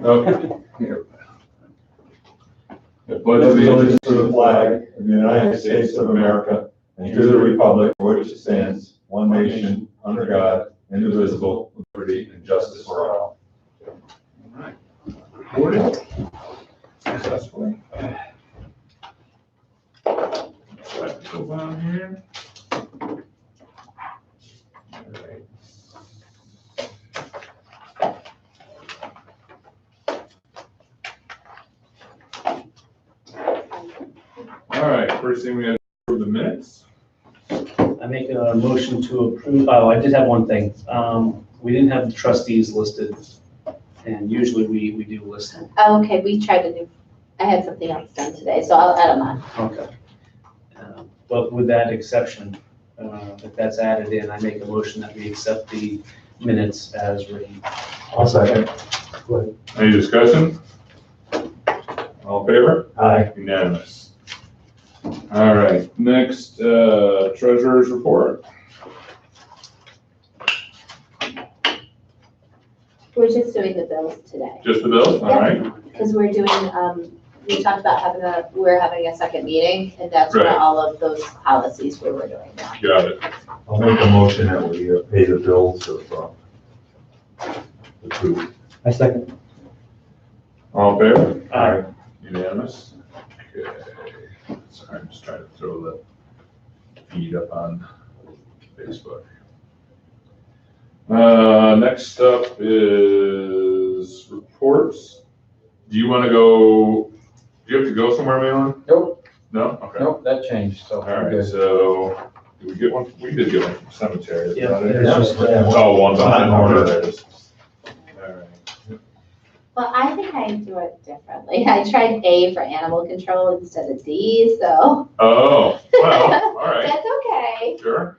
Okay. Here. I pledge allegiance to the flag of the United States of America and to the republic for which it stands, one nation, under God, indivisible, with liberty and justice for all. All right. Recorded successfully. Let's go down here. All right. All right, first thing we have to approve the minutes. I make a motion to approve, oh, I did have one thing. We didn't have the trustees listed, and usually we do list them. Oh, okay, we tried to do, I had something else done today, so I'll add them on. Okay. But with that exception, if that's added in, I make a motion that we accept the minutes as written. I'll second. Any discussion? All in favor? Aye. Unanimous. All right, next, treasurer's report. We're just doing the bills today, Just the bills, all right? because we're doing, we talked about we're having a second meeting, and that's where Right. all of those policies we were doing now. Got it. I'll make a motion that we pay the bills of the two. I second. All in favor? Aye. Unanimous? Okay. Sorry, I'm just trying to throw the feed up on Facebook. Next up is reports. Do you want to go, do you have to go somewhere, Malin? Nope, No? Okay. nope, that changed, so. All right, so, did we get one? We did get one from cemetery. is Yeah, that it? it's just- Oh, one's on in order. There it is. All right. Well, I think I do it differently. I tried A for animal control instead of D, so. Oh, well, all right, That's okay. sure.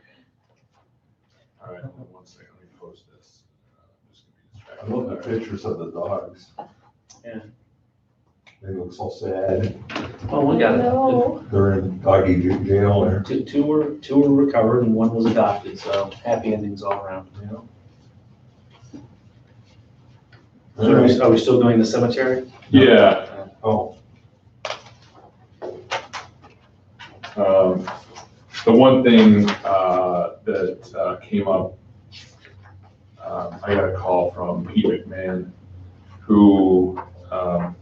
All right, hold on one second, let me post this. Just gonna I be love the distracted. pictures of the dogs. Yeah. They look so sad. Oh, we got it. No. They're in doggy jail there. Two were recovered and one was adopted, so happy endings all around. So are we still doing the cemetery? Yeah, Oh, the one thing, that, came up, I got a call from Pete McMahon, who, I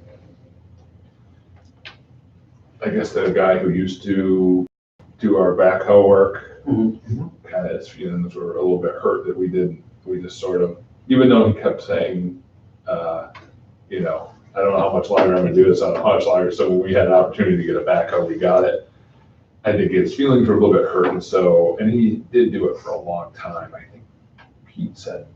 guess the guy who used to do our backhoe work, Mhm. kind of his feelings were a little bit hurt that we just sort of, even though he kept saying, you know, I don't know how much longer I'm gonna do this, I don't know how much longer, so when we had an opportunity to get a backhoe, we got it. I think his feelings were a little bit hurt, and so, and he did do it for a long time, I think Pete said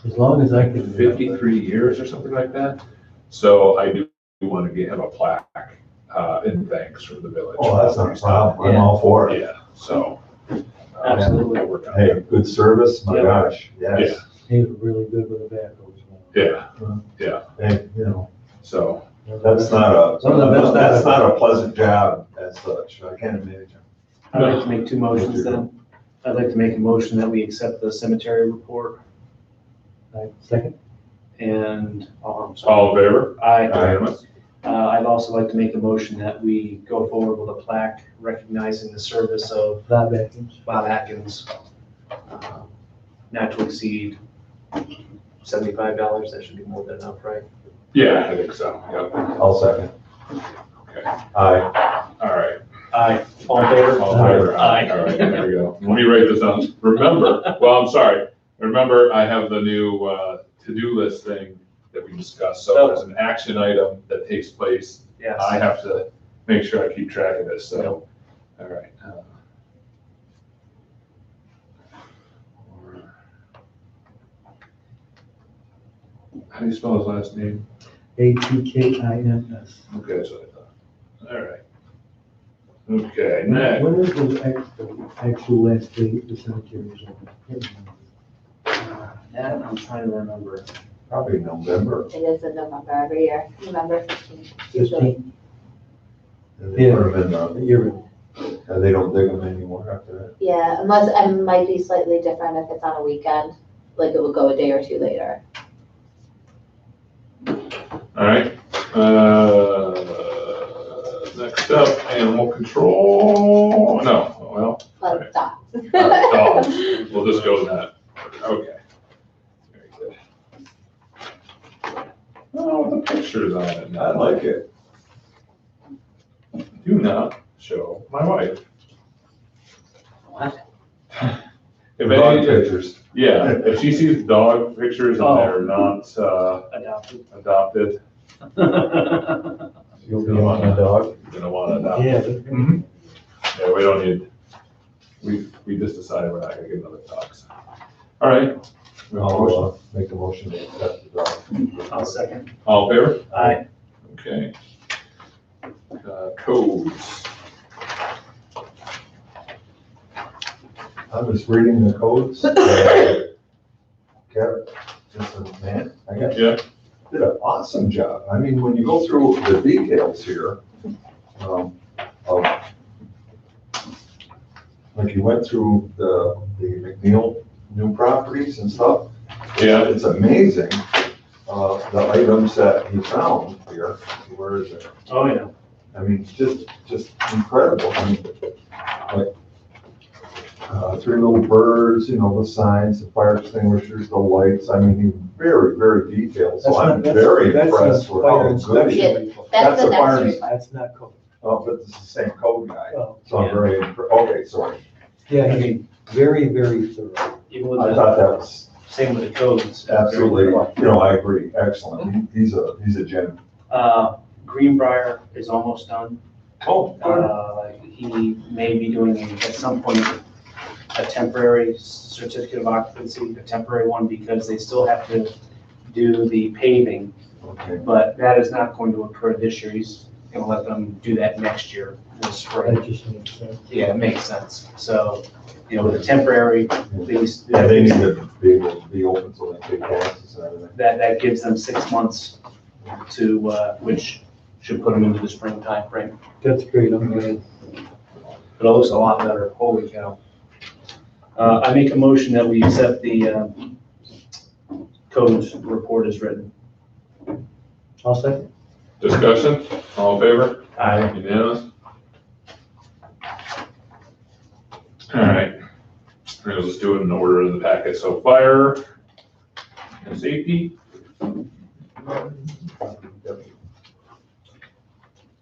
As long as I can. 53 years or something like that. So I do want to get him a plaque, in thanks for the village. oh, that's not a problem. I'm all for it. Yeah, so. Absolutely. We'll work on Hey, that. good service, my Yeah. gosh, yes. They were really good with the backhoes. Yeah, And, you know, so, that's not Some of the best- that's not a pleasant job as such, I can't imagine. I'd like to make two motions then. I'd like to make a motion that we accept the cemetery report Second? and, oh, I'm sorry. all in favor? Aye. Unanimous? I'd also like to make a motion that we go forward with a plaque recognizing the service of Bob Atkins. Bob Atkins, not to exceed $75. That should be more than enough, right? Yeah, I think so, yep, I'll second. okay, Aye. all right. Aye. All in favor? All in favor? Aye. All right, there we go. Let me write this down. Remember, well, I'm sorry, remember, I have the new, to-do list thing that we discussed, so there's an action item that takes place. Yes. I have to make sure I keep track of this, so, all right. How do you spell his last name? Atkins. Okay, that's what I thought. All right. Okay, next. When is the actual last date the cemetery is open? That I'm trying to remember. Probably November. It is in November every year, November 15th. usually. 15? And they put 'em in the, You're right. and they don't dig them anymore after that. Yeah, unless, it might be slightly different if it's on a weekend, like it would go a day or two later. All right. Next up, animal control. No, well, Let's stop. dogs. We'll just go with that. Okay. Very good. Oh, the pictures on it. I like it. Do not show my wife. What? If Dog any, pictures. yeah, if she sees dog pictures and they're not Adopted. adopted, You'll be on a dog. you're gonna want to adopt. Yeah. Mhm. Yeah, we don't need, we just decided we're not gonna get another dog. So. All right. We have a motion. I'll make a motion to accept the dog. I'll second. All in favor? Aye. Okay. Codes. I was reading the codes. Kevin, just a man, I guess, Yeah. did an awesome job. I mean, when you go through the details here, of, like you went through the McNeil new properties and stuff. Yeah. It's amazing, the items that he found here. Where is it? Oh, yeah. I mean, just incredible. I mean, like, three little birds, you know, the signs, the fire extinguishers, the lights. I mean, he very, very detailed. So I'm very impressed with how good he is. That's the the fire- next. That's not cool. Oh, but it's the same code guy. Oh, So I'm very, okay, sorry. yeah, he's very, very thorough. Even with I the, thought that was same with the codes. absolutely, you know, I agree, excellent. He's a gem. Greenbrier is almost done. Oh, He may be doing at some point a temporary certificate of occupancy, a temporary one, because they still have to do the paving, okay. but that is not going to occur this year. He's gonna let them do that next year in the spring. That just makes sense. Yeah, it makes sense. So, you know, with a temporary, these, Yeah, they need to be able to be open so they pay taxes and everything. that gives them 6 months to, which should put them into the spring timeframe. That's great, I'm glad. But it looks a lot better, holy cow. I make a motion that we accept the codes report as written. I'll second. Discussion? All in favor? Aye. Unanimous? All right. We'll just do it in order of the packet. So fire and safety.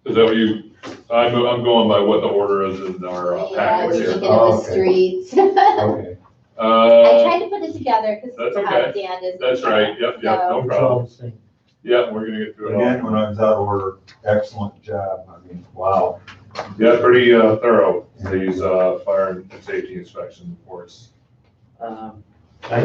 Is that what you, I'm going by what the order is in our Yeah, package you here. get it Oh, with okay. streets. Okay. I tried to put it together That's because okay. Dan is. That's right. Yep, no It's problem. all the same. Yep, we're gonna get through it all. Again, when I was out of order, excellent job. I mean, wow. Yeah, pretty thorough, these fire and safety inspection reports. I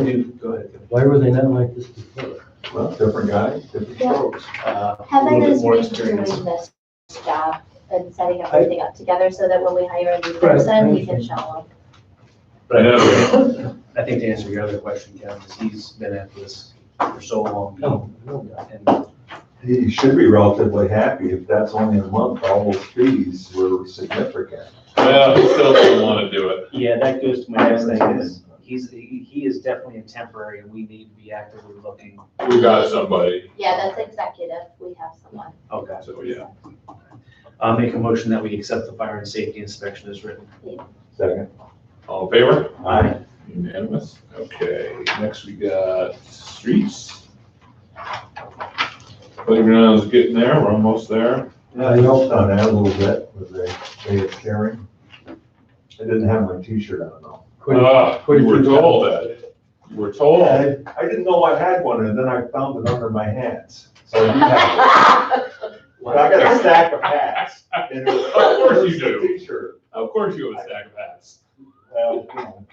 do, go ahead. Why were they not like this before? Well, different guy, different Yeah. strokes. A Heaven little bit is more really doing experience. this job and setting everything up together so that when we hire a new Right, person, we can right. show them. I know. I think to answer your other question, Kevin, is he's been at this for so long. No, no, no. And He should be relatively happy if that's only a month. All those fees were significant. Well, he still doesn't wanna do it. yeah, that goes to my next thing is, he is definitely a temporary and we need to be actively looking. We got somebody, Yeah, that's executive. We have someone. Okay. so yeah. I'll make a motion that we accept the fire and safety inspection as written. Second. All in favor? Aye. Unanimous? Okay, next we got streets. Playground's getting there, we're almost there. Yeah, I helped on that a little bit with the day of caring. I didn't have my t-shirt on though. You were told that. You were told. I didn't know I had one and then I found it under my hats. So I have it. But I got a stack of hats. And it was, Of course you it was do. a T-shirt. Of course you have a stack of hats. Well, you know,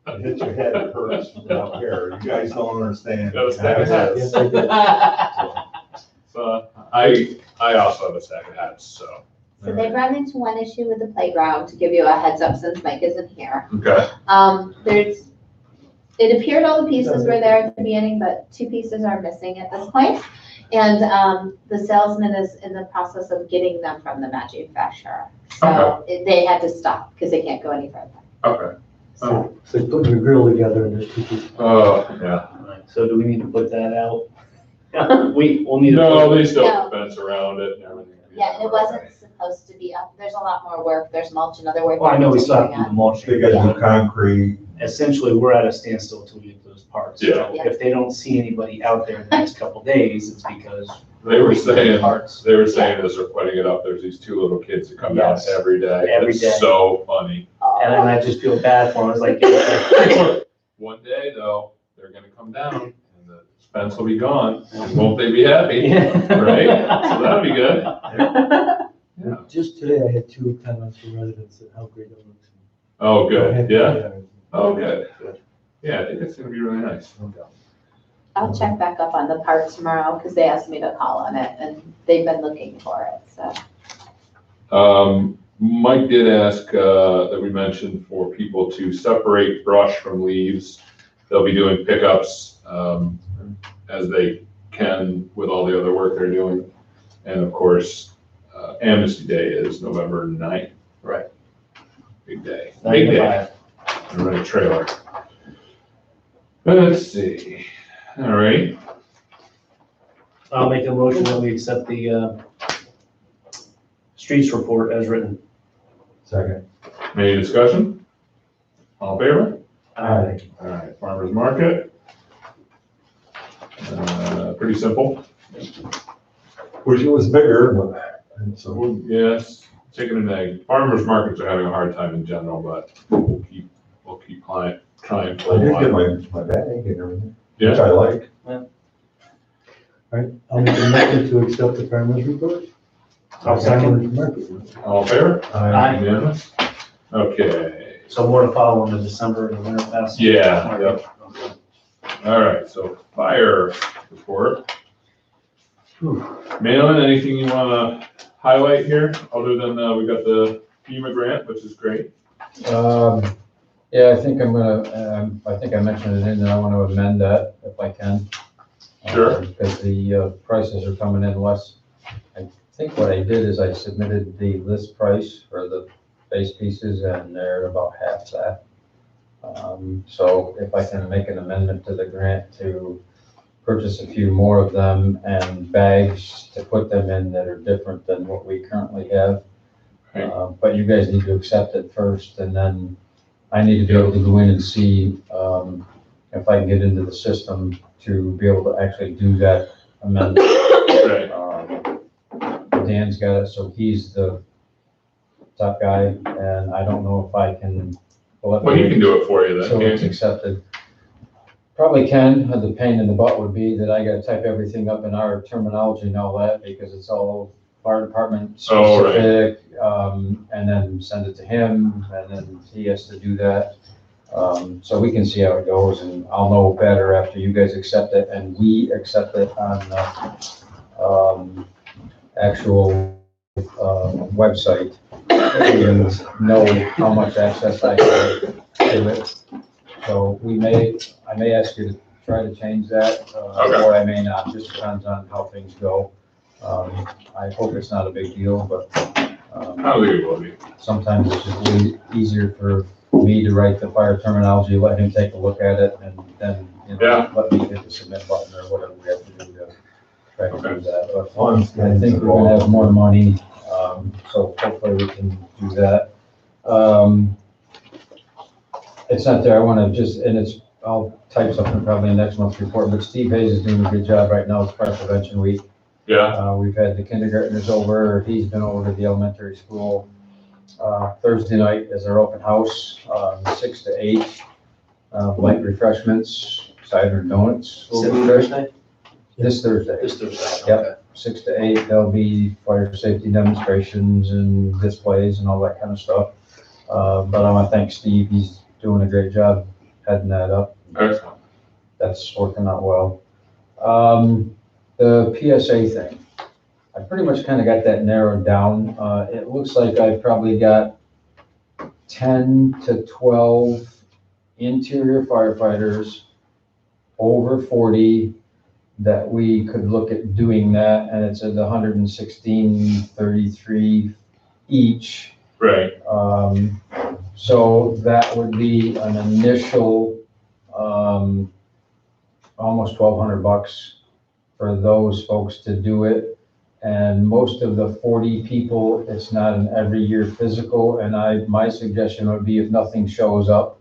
you hit your head, it hurts without hair. You guys don't understand. You have a stack of hats. Yes, I did. So I also have a stack of hats, so. So they've run into one issue with the playground, to give you a heads up since Mike isn't here. Okay. It appeared all the pieces were there at the beginning, but 2 pieces are missing at this point. And the salesman is in the process of getting them from the manufacturer. So they had to stop because they can't go any further. Okay. So So put your grill together and there's two pieces. Oh, yeah. Alright, so do we need to put that out? We'll need. No, they still No. have a fence around it and everything. Yeah, it wasn't supposed to be up. There's a lot more work. There's mulch and other work. Well, I know we still have to do going the on. mulch. They gotta do concrete. Essentially, we're at a standstill till we get those parts. Yeah. So if they don't see anybody out there in the next couple days, it's because. They were saying, Parts. they were saying as they're putting it up, there's these two little kids that come down Yes. every day. Every It's day. so funny. And then I just feel bad for them. It's like, One day though, they're gonna come down and the fence will be gone, and won't they be happy? Right? So that'll be good. Yeah. Just today, I had 2 comments from residents of how great it looks. Oh, good, yeah? Yeah. Oh, good. Yeah, I think it's gonna be really nice. I'll check back up on the parts tomorrow because they asked me to call on it and they've been looking for it, so. Mike did ask, that we mentioned for people to separate brush from leaves. They'll be doing pickups, as they can with all the other work they're doing. And of course, Amnesty Day is November 9th. Right. Big day, 9 big to day. 5. I run a trailer. Let's see, all right. I'll make a motion that we accept the streets report as written. Second. Any discussion? All in favor? Aye. All right, farmer's market. Pretty simple. Wish it was bigger, but, and so, So, yes, chicken and egg. Farmers markets are having a hard time in general, but we'll keep trying for I a did get while. my bag and everything, which Yeah, I like. All right, I'll make a motion to accept the farmer's report. I'll second. Farmer's market. all in favor? Aye. Unanimous? Okay, So more to follow on the December and the Winter Fest. yeah, yep. All right, so fire report. Malin, anything you wanna highlight here, other than, we got the FEMA grant, which is great? Yeah, I think I'm gonna, I think I mentioned it in there, I want to amend that if I can. Sure. Because the prices are coming in less. I think what I did is I submitted the list price for the base pieces and they're about half that. So if I can make an amendment to the grant to purchase a few more of them and bags to put them in that are different than what we currently have. Right. But you guys need to accept it first, and then I need to be able to go in and see if I can get into the system to be able to actually do that amendment. Right, Dan's got it, so he's the top guy, and I don't know if I can. well, he can do it for you then, So can't it's he? accepted. Probably can, the pain in the butt would be that I gotta type everything up in our terminology and all that, because it's all fire department Oh, right. specific, and then send it to him, and then he has to do that. So we can see how it goes, and I'll know better after you guys accept it, and we accept it on, actual, website, and know how much access I have to it. So I may ask you to try to change that, Okay. or I may not, just depends on how things go. I hope it's not a big deal, but, I don't think it will be. sometimes it's just way easier for me to write the fire terminology, let him take a look at it, and then, Yeah. let me hit the submit button or whatever we have to do to try to do that. But Well, I think we're gonna have more money, so hopefully we can do that. It's not there, I wanna I'll type something probably in next month's report, but Steve Hayes is doing a good job right now, it's Fire Prevention Week. Yeah, We've had the kindergartners over, he's been over to the elementary school. Thursday night is our open house, 6 to 8. Light refreshments, cider and donuts. Is it Thursday? This Thursday, This Thursday. Yep. Okay. 6 to 8, there'll be fire safety demonstrations and displays and all that kind of stuff. But I want to thank Steve, he's doing a great job heading that up. excellent. That's working out well. The PSA thing, I pretty much kind of got that narrowed down. It looks like I've probably got 10 to 12 interior firefighters over 40 that we could look at doing that, and it's at 116.33 each. Right, So that would be an initial, almost $1,200 for those folks to do it. And most of the 40 people, it's not an every year physical, and my suggestion would be if nothing shows up,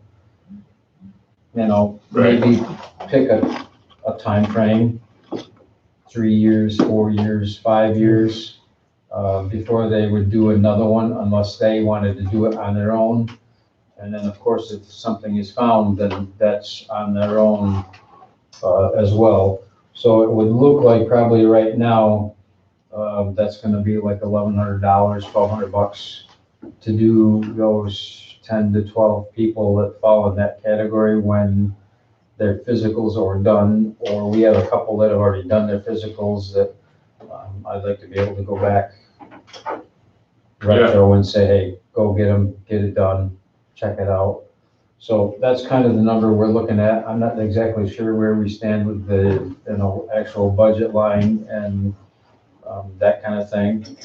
Right. maybe pick a time frame, 3 years, 4 years, 5 years, before they would do another one, unless they wanted to do it on their own. And then, of course, if something is found, then that's on their own as well. So it would look like probably right now, that's gonna be like $1,100, $1,200 to do those 10 to 12 people that fall in that category when their physicals are done, or we have a couple that have already done their physicals that I'd like to be able to go back retro and say, hey, go get them, get it done, check it out. So that's kind of the number we're looking at. I'm not exactly sure where we stand with the, actual budget line and that kind of thing.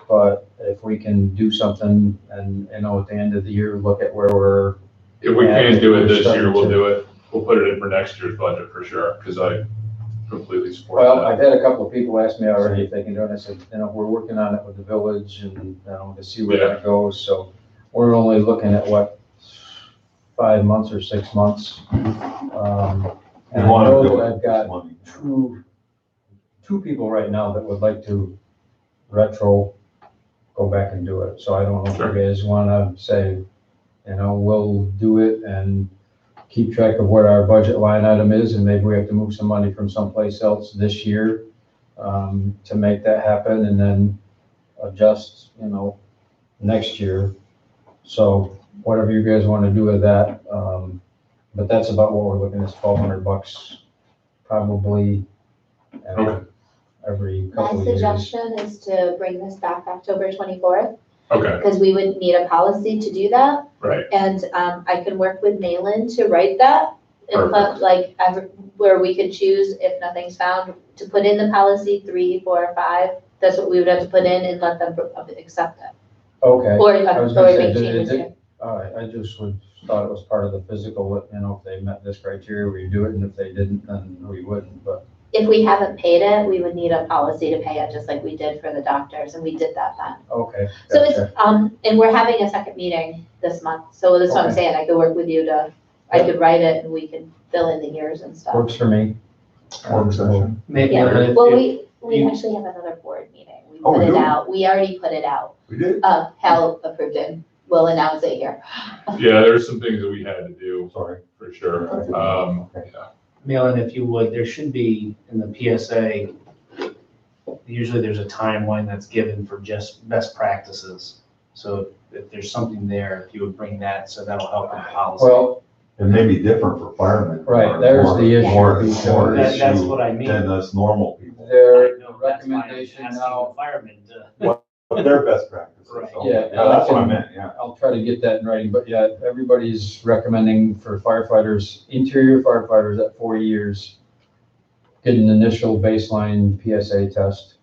But if we can do something and, at the end of the year, look at where we're. If we can't do it this Starting year, we'll to- do it. We'll put it in for next year's budget for sure, because I completely support Well, that. I've had a couple of people ask me already if they can do it. I said, we're working on it with the village and, to see where that goes. So we're only looking at 5 months or 6 months. And I know that I've got two people right now that would like to retro go back and do it. So I don't know if you guys wanna say, we'll do it and keep track of what our budget line item is, and maybe we have to move some money from someplace else this year to make that happen, and then adjust, next year. So whatever you guys want to do with that, but that's about what we're looking at, $1,200 probably every My couple of years. suggestion is to bring this back October 24th, Okay, because we would need a policy to do that. right. And I can work with Malin to write that and put where we could choose, if nothing's found, to put in the policy 3, 4, 5. That's what we would have to put in and let them accept it. Okay. Or I was gonna make say, changes here. all right, I just thought it was part of the physical, if they met this criteria, we do it, and if they didn't, then we wouldn't, but. If we haven't paid it, we would need a policy to pay it, just like we did for the doctors, and we did that then. Okay. So gotcha. it's, and we're having a second meeting this month, so that's what I'm Okay. saying, I could work with you I could write it and we can fill in the years and stuff. Works for me. Work session. Yeah, well, we actually have another board meeting, we Oh, put we it do? out, we already put it out, We did? Hal approved it, we'll announce it here. Yeah, there's some things that we had to do Sorry. for sure. Okay. Malin, if you would, there should be in the PSA, usually there's a timeline that's given for just best practices. So if there's something there, if you would bring that, so that'll help with policy. Well, It may be different for firemen. Right, there's the issue, More because That's what I mean. than us normal people. their I know, that's why I'm recommendation asking now, the firemen to. But they're best practices. Right. so- Yeah, That's what I meant, yeah. I'll try to get that in writing, but yeah, everybody's recommending for firefighters, interior firefighters at 4 years, get an initial baseline PSA test.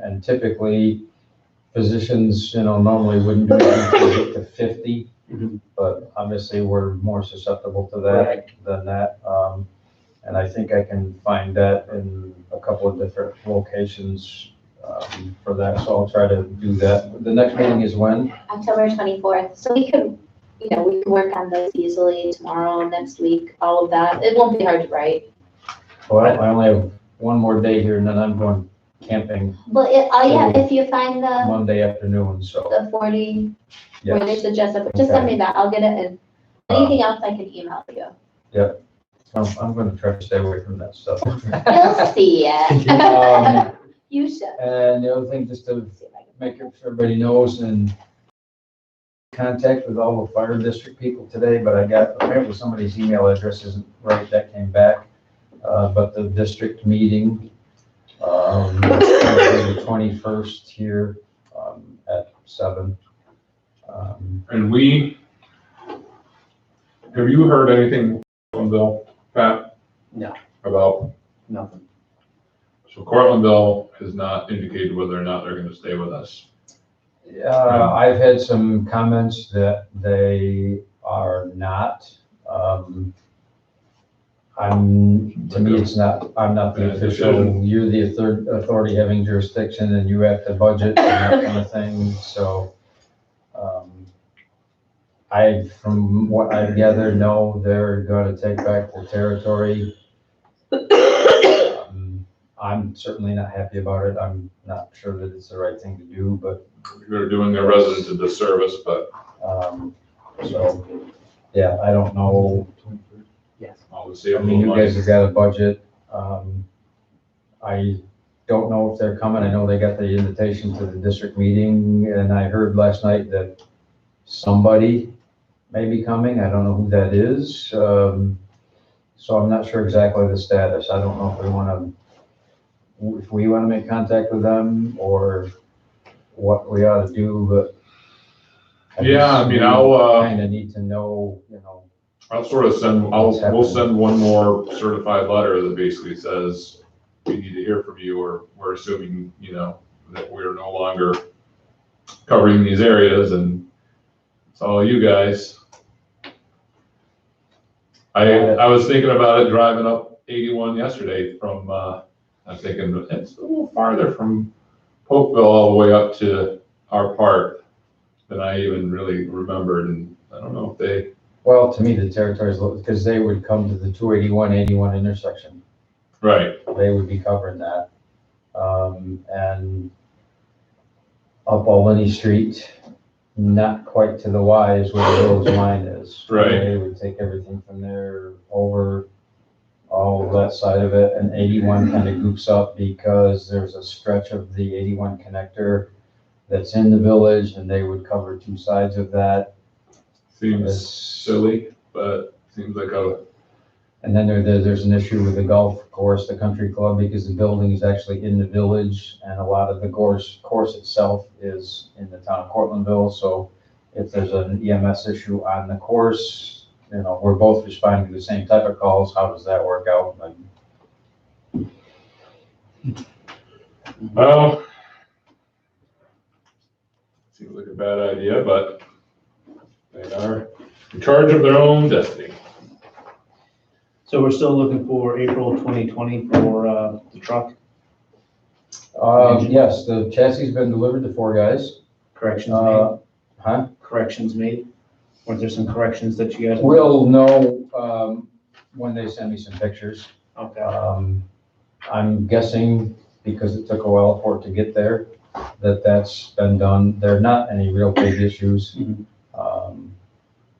And typically, physicians, normally wouldn't do it until they get to 50, but obviously we're more susceptible to that than that. And I think I can find that in a couple of different locations for that, so I'll try to do that. The next meeting is when? October 24th, so we can work on this easily tomorrow, next week, all of that, it won't be hard to write. Well, I only have one more day here, and then I'm going camping Well, if you find the Monday afternoon, so, 40, where they yes. suggest it, just send me that, I'll get it, and anything else I can email you. I'm gonna try to stay away from that stuff. You'll see it. Um, You should. And the other thing, just to make sure everybody knows, and contact with all the fire district people today, but apparently somebody's email address isn't right, that came back. But the district meeting, the 21st here, at 7. And have you heard anything from Bill, Pat? No. About, Nothing. so Cortlandville has not indicated whether or not they're gonna stay with us. I've had some comments that they are not. to me, it's not, I'm not the Bad official, decision. you're the authority having jurisdiction and you have to budget and that kind of thing, so. From what I gather, no, they're gonna take back the territory. I'm certainly not happy about it. I'm not sure that it's the right thing to do, but, You're doing their residents a disservice, but so, yeah, I don't know. I'll see. I mean, you guys have got a budget. I don't know if they're coming. I know they got the invitation to the district meeting, and I heard last night that somebody may be coming. I don't know who that is. So I'm not sure exactly the status. I don't know if we want to make contact with them or what we ought to do, but. Yeah, I mean, I'll, Kind of need to know, I'll sort of we'll send one more certified letter that basically says, we need to hear from you, or we're assuming, that we're no longer covering these areas, and it's all you guys. I was thinking about it driving up 81 yesterday from, I'm thinking, it's a little farther from Polkville all the way up to our park than I even really remembered, and I don't know if they. Well, to me, the territories, because they would come to the 281-81 intersection. Right. They would be covering that. And up Albany Street, not quite to the Y is where the village line is. Right. They would take everything from there over all of that side of it, and 81 kind of goops up because there's a stretch of the 81 connector that's in the village, and they would cover two sides of that. Seems silly, but seems like And then there's an issue with the golf course, the country club, because the building is actually in the village, and a lot of the course itself is in the town of Cortlandville. So if there's an EMS issue on the course, we're both responding to the same type of calls. How does that work out? well, seems like a bad idea, but they are in charge of their own destiny. So we're still looking for April 2020 for the truck, Yes, the chassis has been delivered to 4 guys. corrections made, Huh? corrections made? Weren't there some corrections that you guys? We'll know when they send me some pictures. Okay, I'm guessing, because it took a while for it to get there, that's been done. There are not any real big issues. Mhm.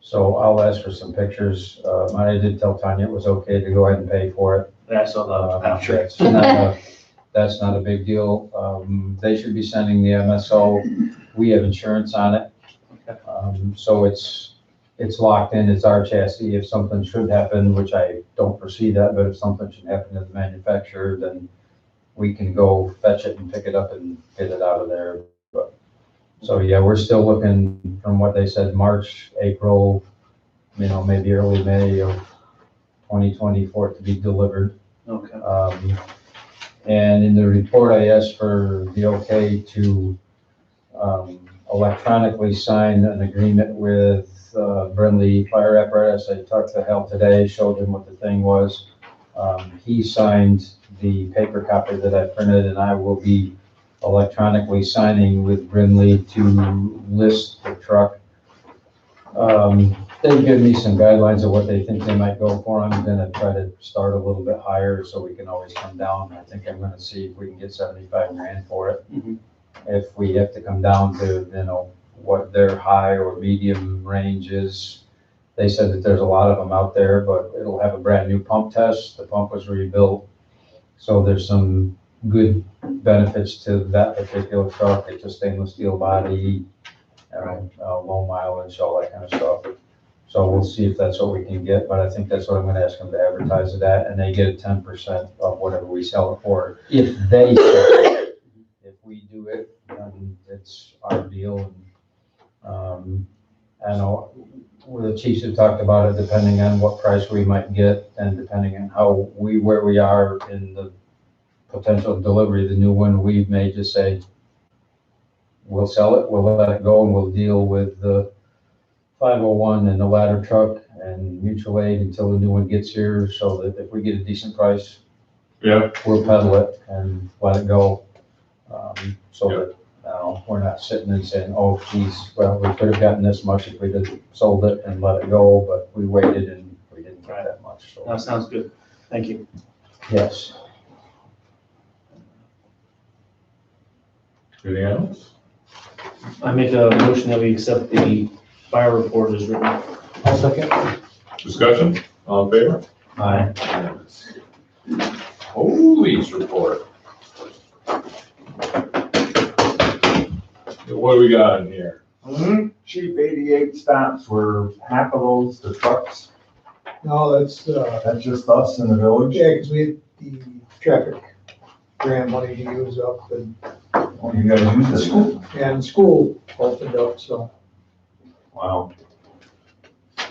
So I'll ask for some pictures. I did tell Tanya it was okay to go ahead and pay for it. I saw the voucher. That's not a big deal. They should be sending the MSO. We have insurance on it. So it's locked in. It's our chassis. If something should happen, which I don't foresee that, but if something should happen to the manufacturer, then we can go fetch it and pick it up and get it out of there. So yeah, we're still looking, from what they said, March, April, maybe early May of 2020 for it to be delivered. Okay. And in the report, I asked for the okay to electronically sign an agreement with Brindley Fire Apparatus. I talked to Hal today, showed him what the thing was. He signed the paper copy that I printed, and I will be electronically signing with Brindley to list the truck. They've given me some guidelines of what they think they might go for. I'm gonna try to start a little bit higher so we can always come down. I think I'm gonna see if we can get 75 grand for it. Mhm. If we have to come down to, what their high or medium range is. They said that there's a lot of them out there, but it'll have a brand new pump test. The pump was rebuilt. So there's some good benefits to that particular truck. It's a stainless steel body, low mileage, all that kind of stuff. So we'll see if that's what we can get, but I think that's what I'm gonna ask them to advertise it at, and they get a 10% of whatever we sell it for. If they sell it, if we do it, then it's our deal. And I know the chiefs have talked about it, depending on what price we might get and depending on where we are in the potential delivery of the new one, we may just say, we'll sell it, we'll let it go, and we'll deal with the 501 and the ladder truck and mutual aid until the new one gets here, so that if we get a decent price, Yeah, we'll pedal it and let it go. So that, we're not sitting and saying, oh geez, well, we could have gotten this much if we'd have sold it and let it go, but we waited and we didn't get that much, so. That sounds good. Thank you. Yes. anything else? I make a motion that we accept the fire report as written. I'll second. Discussion, all in favor? Aye. Police report. What do we got in here? Chief, 88 stops, were half of those the trucks? No, that's, That's just us in the village? yeah, because we had the traffic grant money to use up and, Oh, you guys use it? and school opened up, so. Wow. Did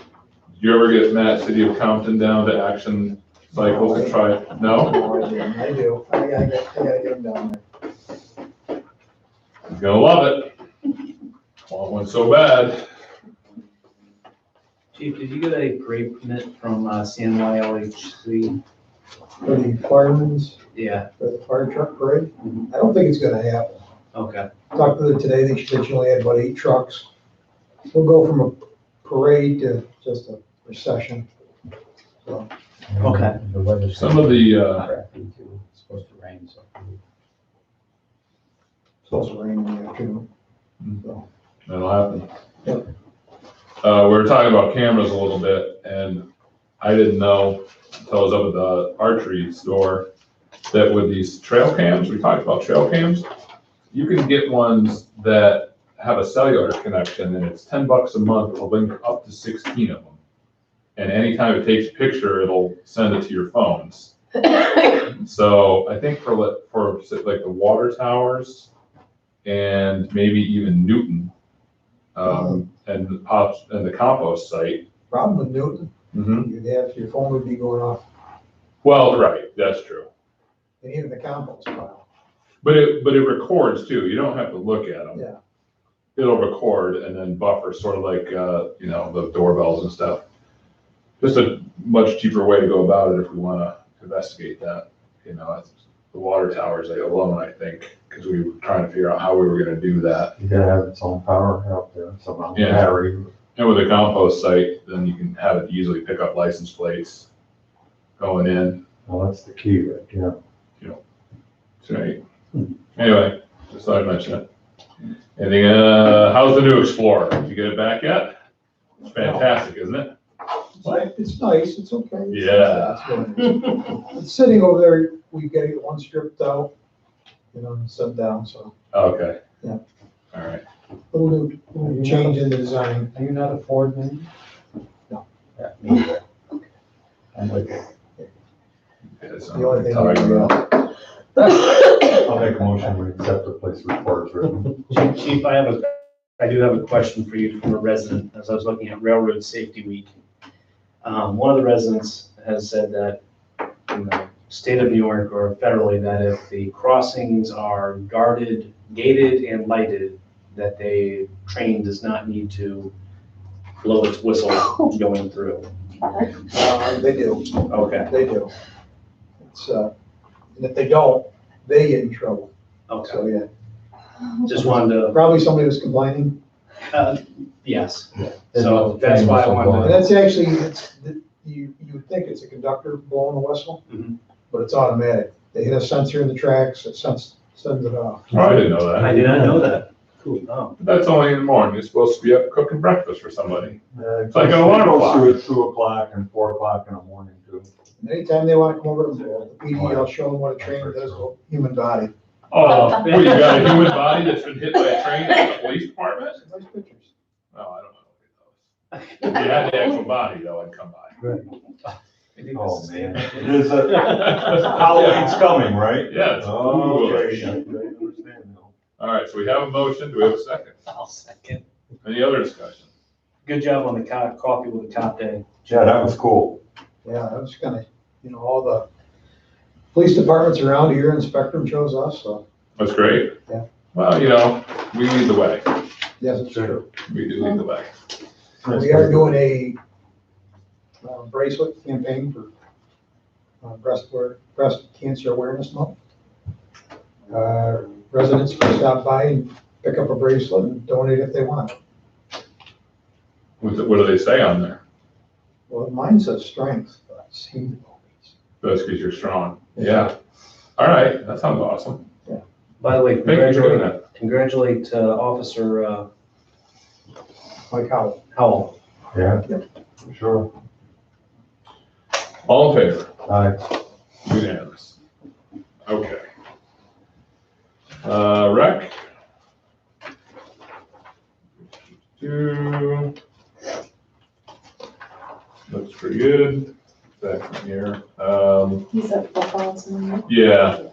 you ever get Matt, City of Compton down to Action Cycle to try? No? No, I didn't. I do. I gotta get them down there. He's gonna love it. Want one so bad. Chief, did you get a parade permit from CNYLHC? For the firemen's, Yeah, for the fire truck parade, I don't think it's gonna happen. okay. Talked to them today, they said she only had about 8 trucks. We'll go from a parade to just a procession. So, Okay. The weather's Some of the, crappy too. It's supposed to rain, so. it's supposed to rain in the afternoon. So, That'll happen. Yep. We were talking about cameras a little bit, and I didn't know until I was up at the archery store that with these trail cams, we talked about trail cams, you can get ones that have a cellular connection, and it's $10 a month to link up to 16 of them. And anytime it takes a picture, it'll send it to your phones. So I think for like the water towers and maybe even Newton, and the compost site. problem with Newton, you'd have, your phone would be going off, Well, right, that's true. and even the compost pile. But it records too. You don't have to look at them. Yeah. It'll record and then buffer, sort of like, the doorbells and stuff. Just a much cheaper way to go about it if we want to investigate that. The water towers alone, I think, because we were trying to figure out how we were going to do that. You gotta have its own power out there, somehow, Yeah. battery. And with the compost site, then you can have it easily pick up license plates going in. Well, that's the key, right, yeah. Right. Anyway, just thought I'd mention it. Anything, how's the new Explorer? Did you get it back yet? It's fantastic, isn't it? It's nice, it's okay. Yeah. It's sitting over there, we get it one stripped out, and set down, so. Okay. Yeah. All right. Little change in the design. Are you not a Ford man? No. Yeah, me either. I'm with you. It's The only thing talking we about- I'll make a motion, we accept the police report as written. Chief, I do have a question for you from a resident, as I was looking at Railroad Safety Week. One of the residents has said that in the state of New York or federally, that if the crossings are guarded, gated and lighted, that the train does not need to blow its whistle going through. They do, Okay, they do. It's, and if they don't, they get in trouble, okay. so, yeah. Just wanted Probably somebody was complaining, to, yes. So that's why I and wanted that's actually, you would think it's a conductor blowing a whistle, Mhm. but it's automatic. They hit a sensor in the tracks, it sends it off. Oh, I didn't know to, I that. did not know that. Cool. Oh, But that's only in the morning. You're supposed to be up cooking breakfast for somebody. It's like an alarm clock. Through at 2 o'clock and 4 o'clock in the morning too. And anytime they want to come over to the PD, I'll show them what a train does to a human body. Oh, what, you got a human body that's been hit by a train at the police department? Nice pictures. Oh, I don't know. If you had the actual body though, I'd come by. I think Oh, this is man. standard. It is Halloween's coming, right? Yes. Oh, okay. I understand now. All right, so we have a motion. Do we have a second? I'll second. Any other discussion? Good job on the coffee with the cop day. Yeah, that was cool. Yeah, I was gonna, all the police departments around here and Spectrum chose us, so, That's great. Yeah. Well, we lead the way. yes, it's true. We do lead the way. We are doing a bracelet campaign for breast cancer awareness month. Residents can stop by and pick up a bracelet and donate if they want. What do they say on there? Well, mine says strength, but That's because you're strong. Yeah. All right, that sounds awesome. By the way, Thank you for doing congratulate Officer like how. Howell. Yeah, sure. All in favor? Aye. Unanimous. Okay. Rec? Looks pretty good. Back from here. He's at football tonight. Yeah.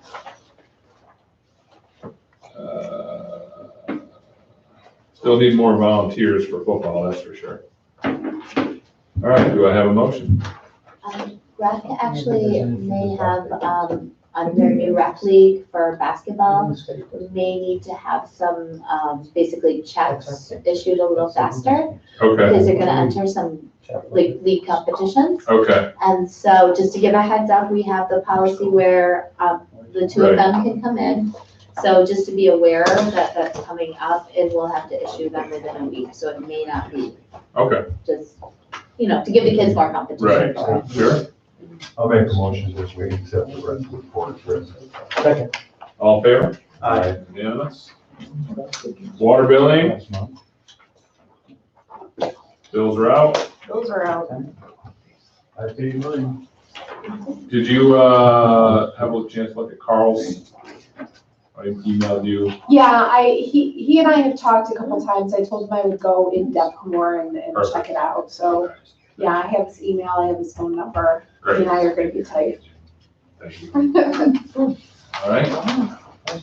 Still need more volunteers for football, that's for sure. All right, do I have a motion? Rec actually may have, on their new rec league for basketball, may need to have some, basically checks issued a little faster, Okay, because they're gonna enter some league competitions. okay, And so just to give a heads up, we have the policy where, the two of them can come in. So just to be aware that that's coming up, and we'll have to issue them within a week, so it may not be okay, just, to give the kids more competition right, for it. sure. I'll make a motion this week, accept the rest of the report. Second. All in favor? Aye. Unanimous. Water billing, bills are out. Those are out. I paid mine. Did you, have a chance to look at Carl's? I emailed you. Yeah, he and I have talked a couple times. I told him I would go in depth more and Perfect. check it out. So, yeah, I have his email, I have his phone number. He Great, and I are gonna be tight. thank you. All right.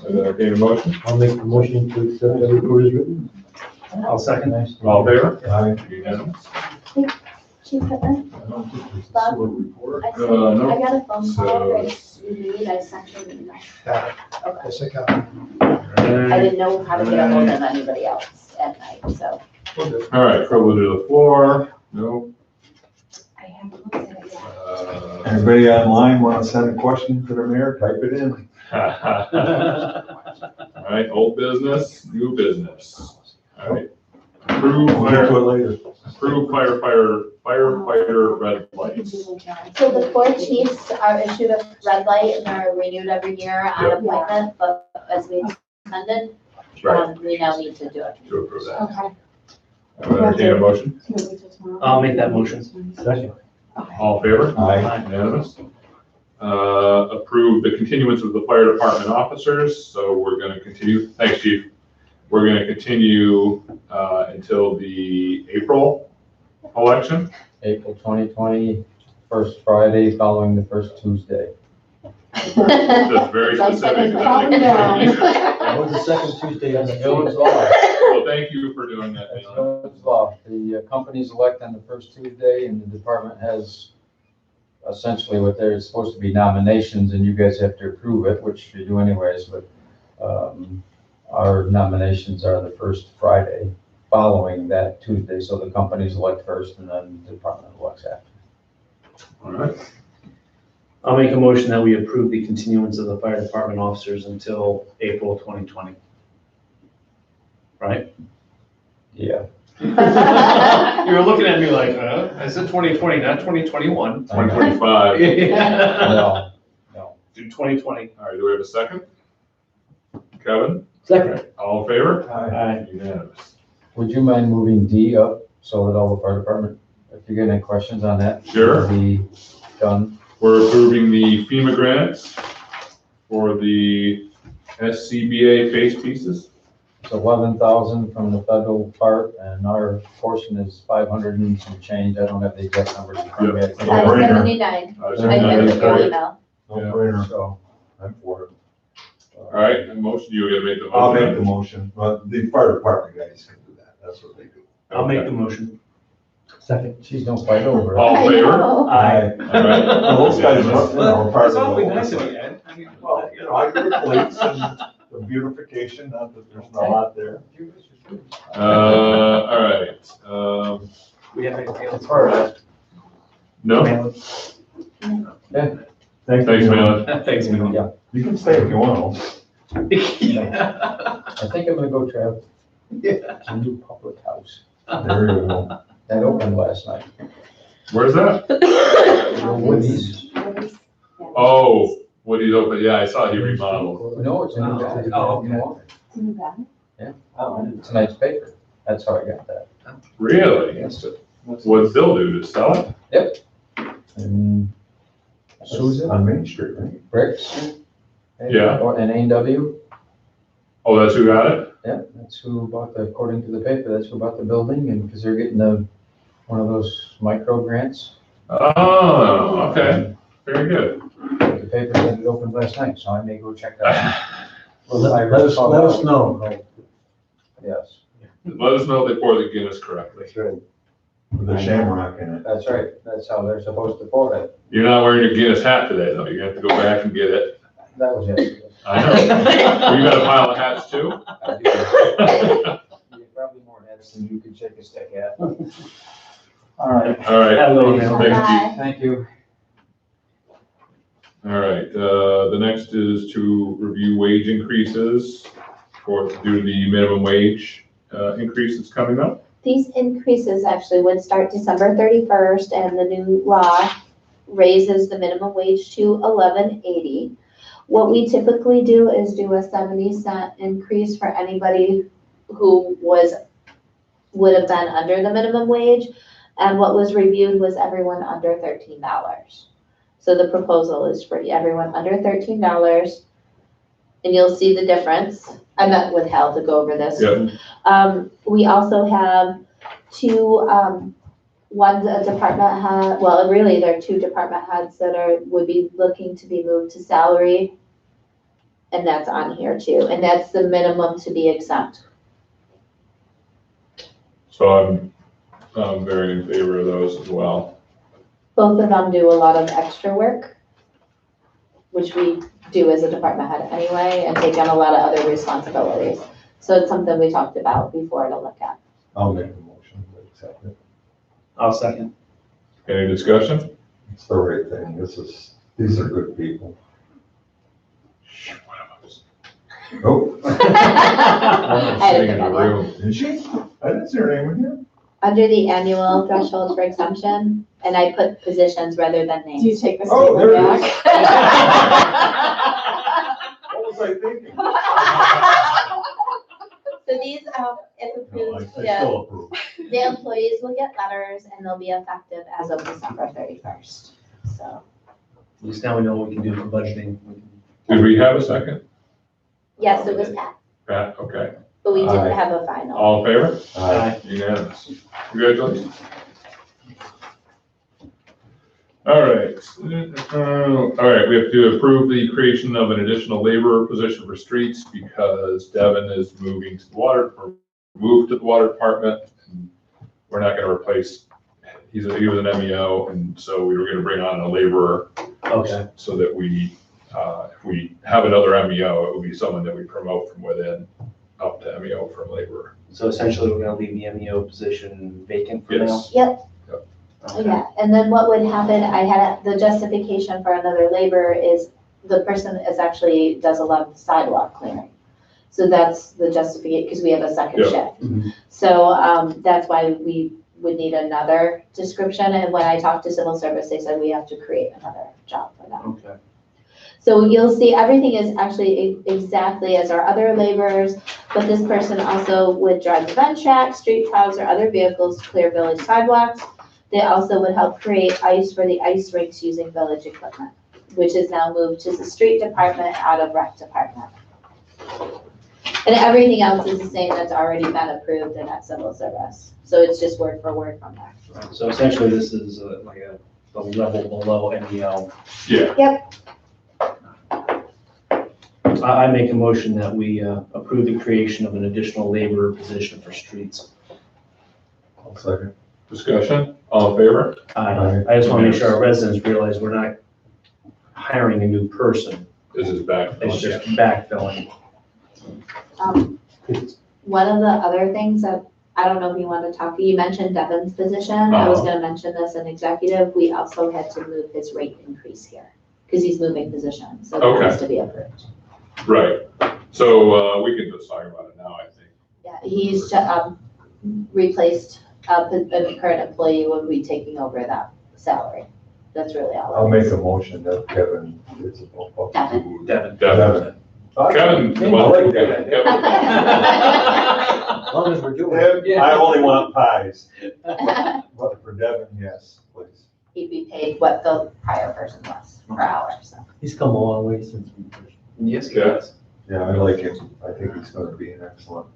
Entertain a motion. I'll make the motion to accept the report as written. I'll second. All in favor? Aye. Unanimous. Chief Whitman, I don't think there's a Bob? sewer report. I sent, No. I got a phone So- call, if you need, I sent you an email. Got it. Okay. Yes, I got it. I didn't know how to get a hold of anybody else at night, so. All right, privilege of the floor. No. I haven't looked at it yet. Anybody online want to send a question to the mayor, type it in. All right, old business, new business. All right. Approve We'll get to fire, it later. approve firefighter red lights. So the four chiefs are issued a red light and they're renewed every year on Yep. appointment, but as we extended, Right, we now need to do it. to approve that. Okay. I would entertain a motion. I'll make that motion. Second. All in favor? Aye. Unanimous. Approve the continuance of the fire department officers, so we're gonna continue, thanks chief. We're gonna continue, until the April election. April 2020, first Friday following the first Tuesday. That's very Nice specific. second. Calm down. That was the second Tuesday in the village law. Well, thank you for doing that, That's Neil. village law. The companies elect on the first Tuesday and the department has essentially what there's supposed to be nominations and you guys have to approve it, which you do anyways, but our nominations are the first Friday following that Tuesday. So the companies elect first and then the department elects after. All right, I'll make a motion that we approve the continuance of the fire department officers until April 2020. Right? Yeah. You were looking at me like, I said 2020, not 2021. 2025. Yeah. No. Do 2020. All right, do we have a second? Kevin, Second. all in favor? Aye. Unanimous. Would you mind moving D up so that all the fire department, if you get any questions on that? Sure. it'll be done. We're approving the FEMA grants for the SCBA face pieces. It's 11,000 from the federal part and our portion is 500 and some change. I don't have the exact numbers in front of me. I think. 579, I I was sent thinking you that an was email. No brainer. So, I'm for it. All right, motion, you gonna make the motion? I'll make the motion, but the fire department guys can do that, that's what they do. I'll make the motion. second, she's don't fight over it. All in I favor? know. Aye. All right. Well, those guys, you know, are part of the. Well, Well, I do the plates and the beautification, not that there's a lot there. All right, We have anything else? First, No? Thanks, man. Thanks, man. Yeah. You can stay if you want. Yeah. I think I'm gonna go travel Yeah. to new public house. There you go. That opened last night. Where's that? Woody's. Oh, Woody's open, yeah, I saw he remodeled. No, it's in the back. Oh, okay. It's a nice paper. That's how I got that. Really? Yes. What's Bill do, to sell it? And Susan, On Main Street, right? Bricks. Yeah. And A&W. Oh, that's who got it? Yeah, that's who bought the, according to the paper, that's who bought the building, and because they're getting one of those micro grants. Oh, okay, very good. The paper said it opened last night, so I may go check that out. Let us know. Yes, Let us know they pour the Guinness correctly. that's right. With the shamrock in it. That's right, that's how they're supposed to pour it. You're not wearing your Guinness hat today, though, you have to go back and get it. That was it. I know. You got a pile of hats too? I do. Probably more hats than you could shake a stick at. All right, All right. Hello, Thank man. you. Bye. thank you. All right, the next is to review wage increases for, due to the minimum wage increase that's coming up. These increases actually would start December 31st, and the new law raises the minimum wage to $11.80. What we typically do is do a 70-cent increase for anybody who would have been under the minimum wage. And what was reviewed was everyone under $13. So the proposal is for everyone under $13, and you'll see the difference. I met with Hal to go over this. Yep. We also have two, one's a department head, well, really, there are two department heads that would be looking to be moved to salary. And that's on here too, and that's the minimum to be exempt. So I'm very in favor of those as well. Both of them do a lot of extra work, which we do as a department head anyway, and take on a lot of other responsibilities. So it's something we talked about before to look at. I'll make the motion to accept it. I'll second. Any discussion? It's the right thing. These are good people. Oh. I Sitting didn't in the know that. room. Is she? I didn't see her name in here. Under the annual threshold for exemption, and I put positions rather than Do you names. take this Oh, paper there it is. back? What was I thinking? So these, if approved, I still approve. the employees will get letters, and they'll be effective as of December 31st. So, At least now we know what we can do for budgeting. Did we have a second? yes, it was Pat, Pat, okay. but we didn't Aye. have a final. All in favor? Aye. Unanimous. Congratulations. All right. All right, we have to approve the creation of an additional laborer position for streets because Devin is moving to the water, or moved to the water department. And we're not gonna replace, he was an MEO, and so we were gonna bring on a laborer Okay. so that if we have another MEO, it will be someone that we promote from within up to MEO from laborer. So essentially, we're gonna leave the MEO position vacant for now? Yes. Yep. Okay. Yeah, and then what would happen, I had, the justification for another laborer is the person is actually, does a lot of sidewalk clearing. So that's the justification, because we have a second Yeah. shift. Mhm. So, that's why we would need another description, and when I talked to civil service, they said we have to create another job for them. Okay. So you'll see, everything is actually exactly as our other laborers, but this person also would drive the vent track, street plows, or other vehicles to clear village sidewalks. They also would help create ice for the ice rinks using village equipment, which is now moved to the street department out of rec department. And everything else is the same that's already been approved in that civil service. So it's just word for word from there. Right. So essentially, this is like the level below MEO. Yeah, I make a motion that we approve the creation of an additional laborer position for streets. I'll second. discussion, all in favor? I just want to make sure our residents realize we're not hiring a new person. This is back. It's just backfilling. One of the other things that I don't know if you want to talk, you mentioned Devin's position. I was Uh-huh. gonna mention this in executive. We also had to move his rate increase here because he's moving position, so that has to be approved. Right, so, we can just talk about it now, I think. Yeah, he's replaced a current employee who will be taking over that salary. That's really all. I'll make a motion that Kevin gets a bump up. Devin. Devin. Devin. Kevin, well, I like that. Kevin, As long as we're doing it. Devin, I only want pies. But for Devin, yes, please. He'd be paid what the prior person was per hour, so. He's come a long way since we first. Yes, he Yeah. does. Yeah, I like him. I think he's gonna be an excellent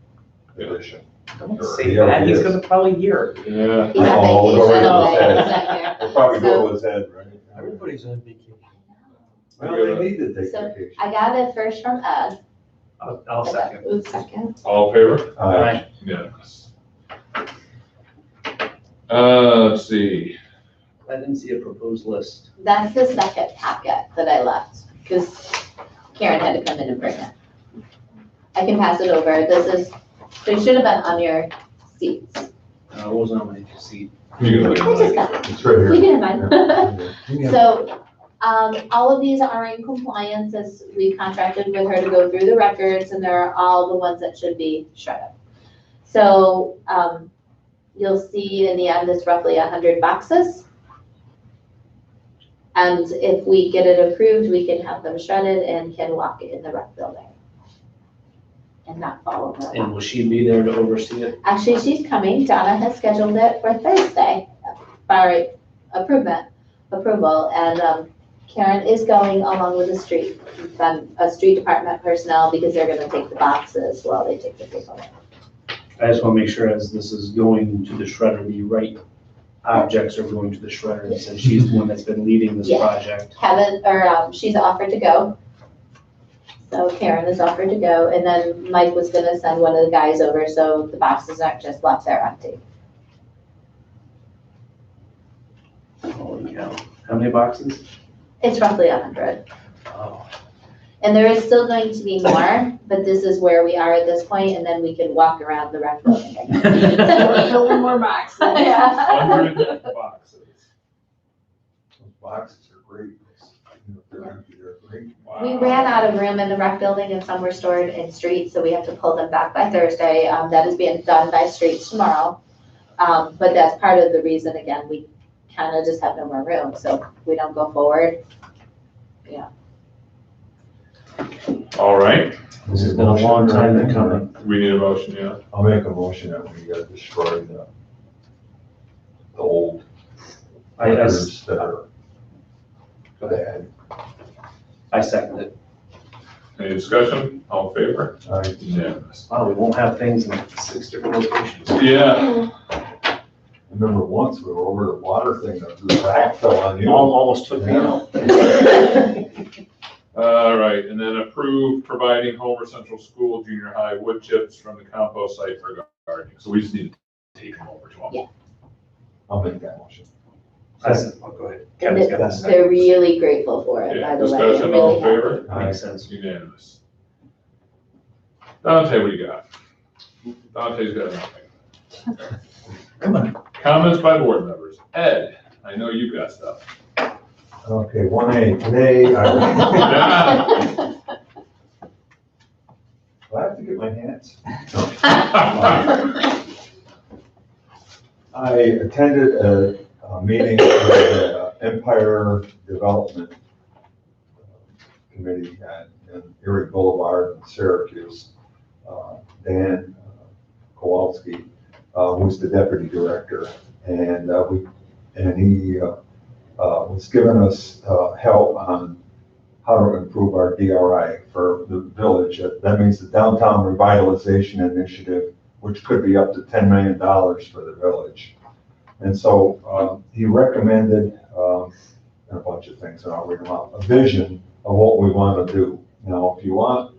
addition. Don't Sure. say Yeah, that, he he's is. gonna probably hear. yeah. He's on Oh, vacation, go so ahead. he's not here. We'll probably go to his head, right? Everybody's on vacation. Well, they need to take So, vacation. I got it first from Ed. I'll second. Ooh, second. All in favor? Aye. Yes. Let's see, I didn't see a proposed list. That's the second packet that I left, because Karen had to come in and bring it. I can pass it over. This is, they should have been on your seats. It wasn't on my seat. you I can just got it. It's right You here. can have mine. Yeah. So, all of these are in compliance as we contracted with her to go through the records, and they're all the ones that should be shredded. So, you'll see in the end, it's roughly 100 boxes. And if we get it approved, we can have them shredded and can walk it in the rec building. And not fall over. And will she be there to oversee it? Actually, she's coming. Donna has scheduled it for Thursday for approval. And Karen is going along with the street department personnel because they're gonna take the boxes while they take the paperwork. I just wanna make sure as this is going to the shredder, the right objects are going to the shredder, and since she's the one that's been leading this Yeah. project. She's offered to go. So Karen is offered to go, and then Mike was gonna send one of the guys over, so the boxes aren't just left there empty. Holy cow. How many boxes? It's roughly 100. Oh. And there is still going to be more, but this is where we are at this point, and then we can walk around the rec building again. Building more boxes. Yeah. 100 boxes. Those boxes are great. You know, they're empty, they're great. We Wow. ran out of room in the rec building and some were stored in streets, so we have to pull them back by Thursday. That is being done by streets tomorrow. But that's part of the reason, again, we kind of just have no more room, so we don't go forward. All right, This has been a long time in coming. we need a motion, yeah. I'll make a motion that we destroy the old I records that are bad. second it. Any discussion? All in favor? Unanimous. Wow, we won't have things in 6 different locations. Yeah, I remember once we were over the water thing, the rack fell on you. Almost took me out. all right, and then approve providing Homer Central School Junior High wood chips from the compost site for gardening. So we just need to take them over to them. Yeah. I'll make that motion. Go ahead. And Kevin's got that. they're really grateful for it, Yeah, by the way. discussion, They're all in really happy. favor? Makes sense. Unanimous. Dante, what do you got? Dante's got nothing. Come on. Comments by board members. Ed, I know you've got stuff. Okay, 1A, today, I have to get my hands. I attended a meeting with the Empire Development Committee in Erie Boulevard in Syracuse. Dan Kowalski, who's the deputy director, and he was giving us help on how to improve our DRI for the village. That means the Downtown Revitalization Initiative, which could be up to $10 million for the village. And so he recommended a bunch of things, and I'll read them out. A vision of what we want to do. Now, if you want,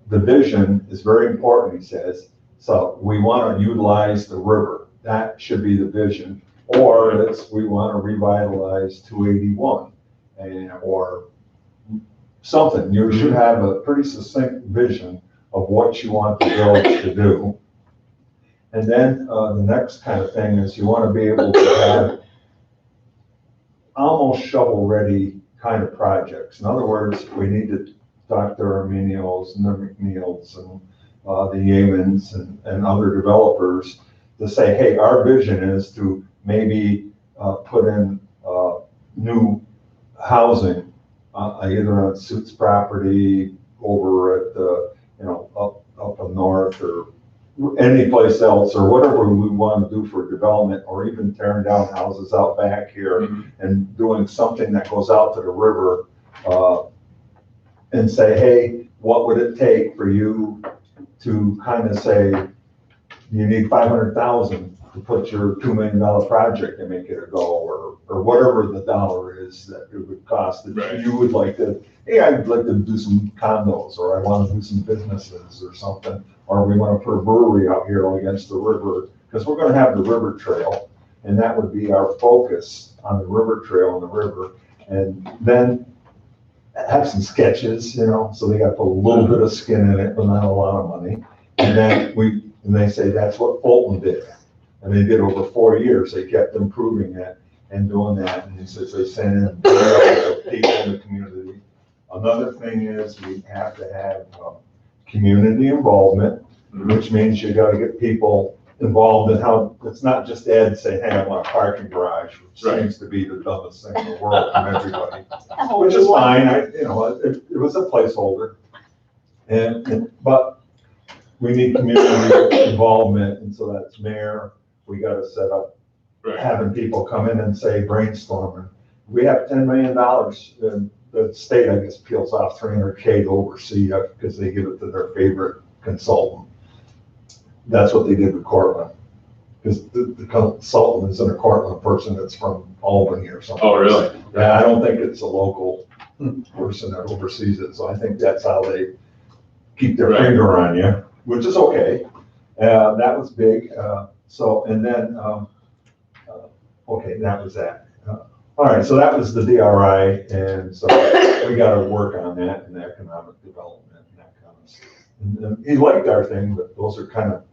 the vision is very important, he says. So we want to utilize the river. That should be the vision. Or we want to revitalize 281 or something. You should have a pretty succinct vision of what you want the village to do. And then the next kind of thing is you want to be able to have almost shovel-ready kind of projects. In other words, we need to talk to our Arminios and the McNeils and the Yamans and other developers to say, hey, our vision is to maybe put in new housing either on Suits property over at up north or any place else, or whatever we want to do for development, or even tearing down houses out back here and doing something that goes out to the river and say, hey, what would it take for you to kind of say, you need 500,000 to put your $2 million project and make it a go, or whatever the dollar is that it would cost that you would like to, hey, I'd like to do some condos, or I want to do some businesses or something, or we want to put a brewery out here against the river, because we're going to have the river trail, and that would be our focus on the river trail and the river, and then have some sketches, so they got to put a little bit of skin in it, but not a lot of money, and then they say that's what Fulton did. And they did over 4 years. They kept improving it and doing that. And he says they send in people in the community. Another thing is we have to have community involvement, which means you got to get people involved in how, it's not just Ed saying, hey, I want a parking garage, which seems to be the dumbest thing in the world from everybody, which is fine. It was a placeholder. But we need community involvement, and so that's mayor. We got to set up having people come in and say brainstorming. We have $10 million, and the state, I guess, peels off $300K to oversee it because they give it to their favorite consultant. That's what they did with Cortland, because the consultant isn't a Cortland person that's from Albany or something. Oh, really? Yeah, I don't think it's a local person that oversees it, so I think that's how they keep their finger on you, which is okay. That was big. And then, okay, that was that. All right, so that was the DRI, and so we got to work on that and economic development and that kind of stuff. And he liked our thing, but those are kind of,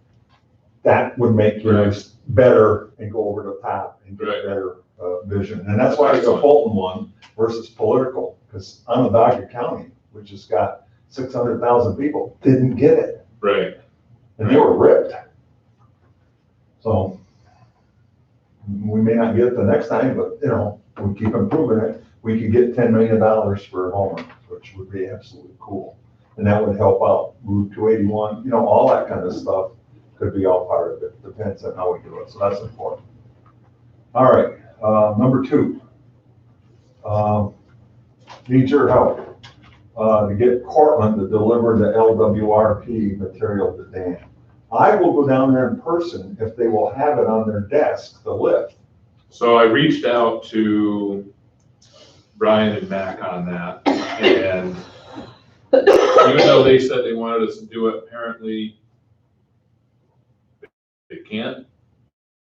that would make yours better and go over the top and get a better vision. And that's why it's a Fulton one versus political, because Onondaga County, which has got 600,000 people, didn't get it. Right. And they were ripped. So we may not get it the next time, but we keep improving it. We could get $10 million for Homer, which would be absolutely cool. And that would help out Route 281, all that kind of stuff could be all part of it. Depends on how we do it. So that's important. All right, number 2. Need your help to get Cortland to deliver the LWRP material to Dan. I will go down there in person if they will have it on their desk, the lift. So I reached out to Brian and Mac on that, and even though they said they wanted us to do it, apparently they can't,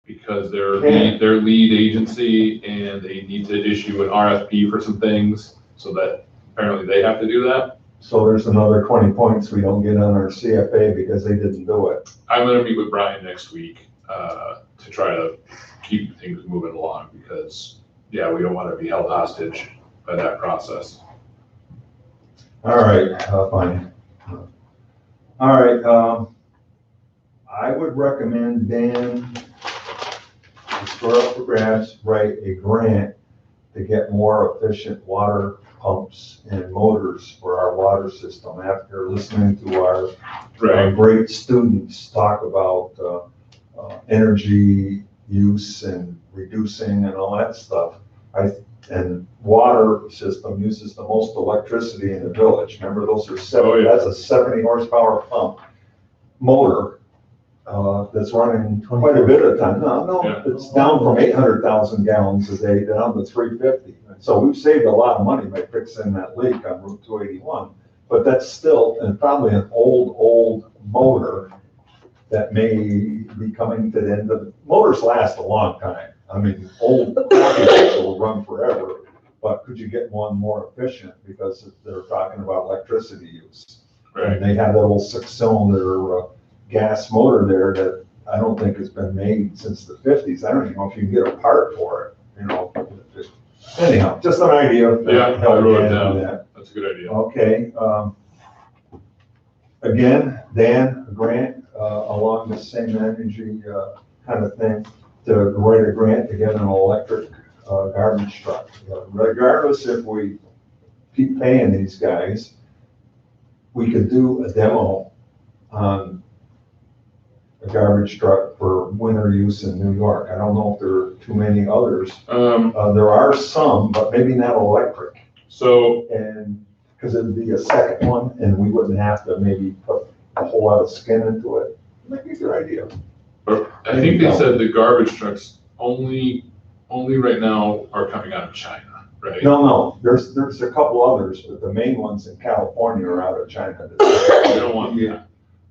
because they're their lead agency and they need to issue an RFP for some things, so that apparently they have to do that. So there's another 20 points we don't get on our CFA because they didn't do it. I'm gonna meet with Brian next week to try to keep things moving along, because we don't want to be held hostage by that process. All right, fine. All right, I would recommend Dan, to store up for grabs, write a grant to get more efficient water pumps and motors for our water system. After listening to our great students talk about energy use and reducing and all that stuff, and water system uses the most electricity in the village. Remember, those are 70, that's a 70 horsepower pump motor that's running quite a bit of time. No, it's down from 800,000 gallons a day down to 350. So we've saved a lot of money by fixing that leak on Route 281. But that's still, and probably an old motor that may be coming to the end of, motors last a long time. I mean, old crappy will run forever, but could you get one more efficient, because they're talking about electricity use. And they have that little 6-cylinder gas motor there that I don't think it's been made since the 50s. I don't even know if you can get a part for it, you know. Anyhow, just an idea. Yeah, I wrote it down. That. That's a good idea. Okay, again, Dan, a grant, along the same energy, kind of thing, to write a grant to get an electric, garbage truck. Regardless if we keep paying these guys, we could do a demo on a garbage truck for winter use in New York. I don't know if there are too many others. There are some, but maybe not electric. So, And, because it'd be a second one, and we wouldn't have to maybe put a whole lot of skin into it. Might be a good idea. I think they said the garbage trucks only right now are coming out of China, right? No, there's a couple others, but the main ones in California are out of China. We don't want that.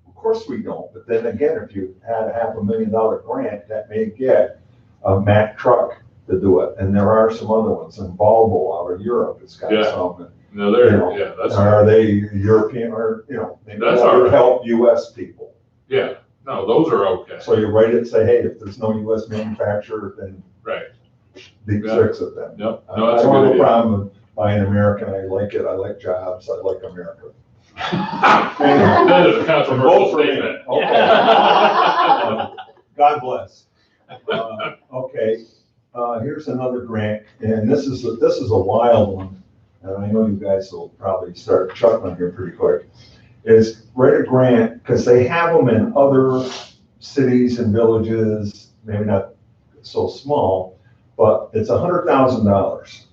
Of course we don't, but then again, if you had a $500,000 grant, that may get a Mack truck to do it. And there are some other ones, and Volvo out of Europe, it's got Yeah. some. No, You they're, know, yeah, that's, Are they European or, you know, maybe That's that all would right. help US people. yeah, no, those are okay. So you write it, say, hey, if there's no US manufacturer, then Right, they Yeah. fix it then. yep, I no, that's a don't good have a idea. problem with buying American, I like it, I like jobs, I like America. That is a controversial Vote for me. statement. Okay. God bless. Okay, here's another grant, and this is a wild one, and I know you guys will probably start chuckling here pretty quick. Is write a grant, because they have them in other cities and villages, maybe not so small, but it's $100,000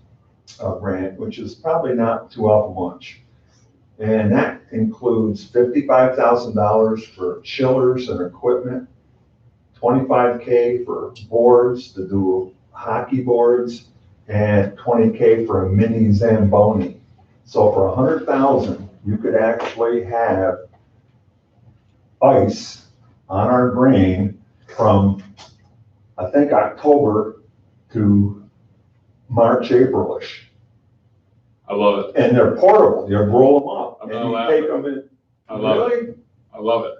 grant, which is probably not too awful much. And that includes $55,000 for chillers and equipment, $25K for boards to do hockey boards, and $20K for a mini Zamboni. So for $100,000, you could actually have ice on our drain from, I think, October to March, Aprilish. I love it, And they're portable, you roll them up, I'm and not you laughing. take them in. I love it, Really? I love it.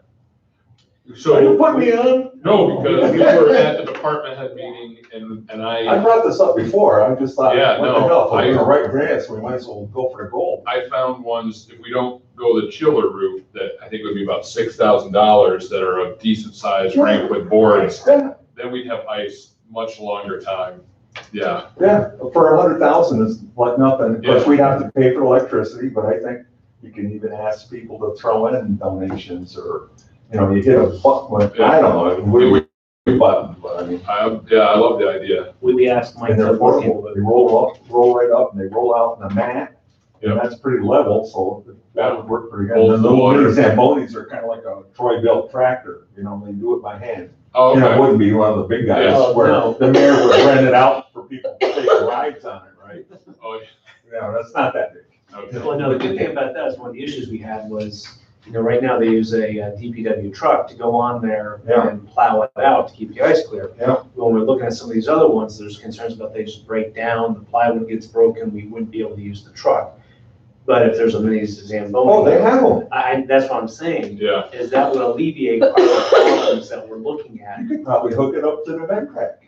So you So, put me on? no, because we were at the department head meeting and I brought this up before, I just thought, Yeah, what the no, hell, if we're I- gonna write grants, we might as well go for the gold. I found ones, if we don't go the chiller route, that I think would be about $6,000 that are of decent size, ranked with boards, Yeah, then we'd have ice much longer time. Yeah, yeah, for $100,000 is like nothing, of course, Yeah. we'd have to pay for electricity, but I think you can even ask people to throw in donations, or, you know, you hit a button, I don't know, we button, but I mean. I love the idea. We asked Mike And to they're look portable, into they it. roll right up, and they roll out in a mat, Yep. and that's pretty level, so that would work pretty good. Hold And the the water. little Zambonis are kind of like a Troy-Bilt tractor, you know, they do it by hand. Oh, You know, it okay, wouldn't be one of the big guys, Yeah. where No. the mayor would rent it out for people to take rides on it, right? oh, Yeah, that's not that big. okay. Well, no, the good thing about that is one of the issues we had was, you know, right now they use a DPW truck to go on there Yeah. and plow it out to keep the ice clear. Yeah. When we're looking at some of these other ones, there's concerns about they just break down, the plywood gets broken, we wouldn't be able to use the truck. But if there's a mini Zamboni. Oh, they have them. That's what I'm saying, Yeah, is that would alleviate part of the problems that we're looking at. You could probably hook it up to the vent crack.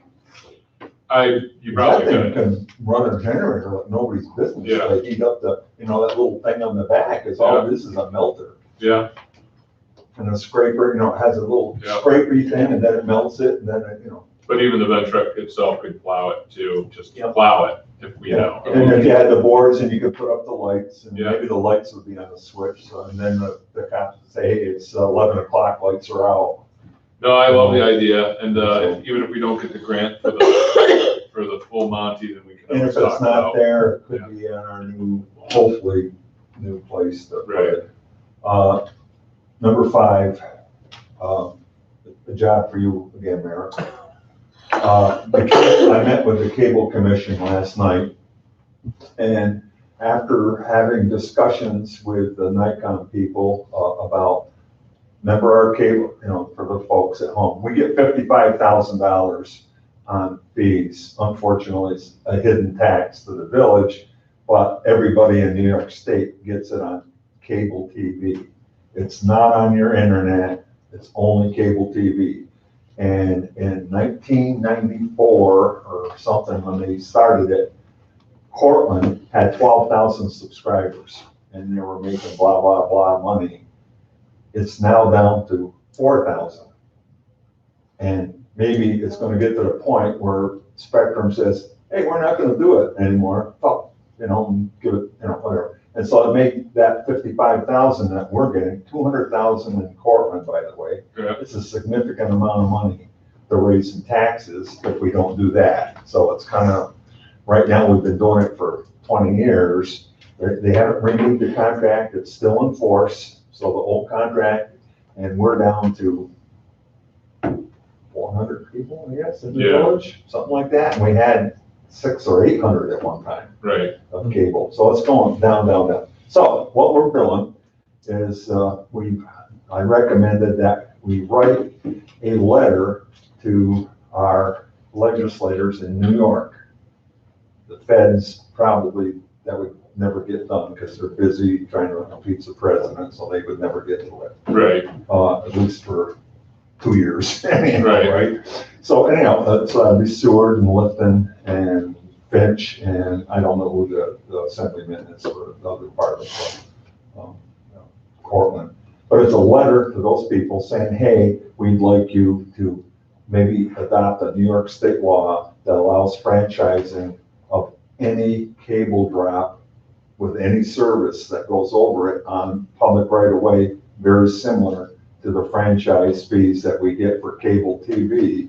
you probably That thing could. can run a generator like nobody's business. Yeah. They heat up the, you know, that little thing on the back is all this is a melter. Yeah, And a scraper, you know, it has a little Yeah. scrapery thing, and then it melts it, and then it, you know. but even the vent truck itself could plow it too, just Yep. plow it if we know. And if you had the boards, and you could put up the lights, and Yeah. maybe the lights would be on the switch, so, and then the cops would say, hey, it's 11 o'clock, lights are out. No, I love the idea, and even if we don't get the grant for the full Monty, then we can And if always it's talk not about. there, it could be on our new, hopefully, new place to put Right. it. Number 5, a job for you again, Mayor. I met with the Cable Commission last night, and after having discussions with the Nikon people about, remember our cable, you know, for the folks at home, we get $55,000 on fees. Unfortunately, it's a hidden tax to the village, but everybody in New York State gets it on cable TV. It's not on your internet, it's only cable TV. And in 1994 or something, when they started it, Cortland had 12,000 subscribers and they were making blah, blah, blah money. It's now down to 4,000. And maybe it's gonna get to the point where Spectrum says, hey, we're not gonna do it anymore. Oh, give it, whatever. And so it made that 55,000 that we're getting, 200,000 in Cortland, by the way. Yeah. It's a significant amount of money to raise in taxes if we don't do that. So it's kind of, right now, we've been doing it for 20 years. They haven't renewed the contract, it's still in force. So the old contract, and we're down to 400 people, I guess, in the Yeah. village, something like that. And we had 600 or 800 at one time Right. of cable. So it's going down, down, down. So what we're doing is I recommended that we write a letter to our legislators in New York. The feds probably, that would never get done because they're busy trying to impeach the president, so they would never get to it, Right. at least for 2 years. Anyhow, Right. right? So anyhow, it's be Seward and Lifton and Finch, and I don't know who the assemblyman is for the other part of Cortland. But it's a letter to those people saying, hey, we'd like you to maybe adopt a New York state law that allows franchising of any cable drop with any service that goes over it on public right of way, very similar to the franchise fees that we get for cable TV,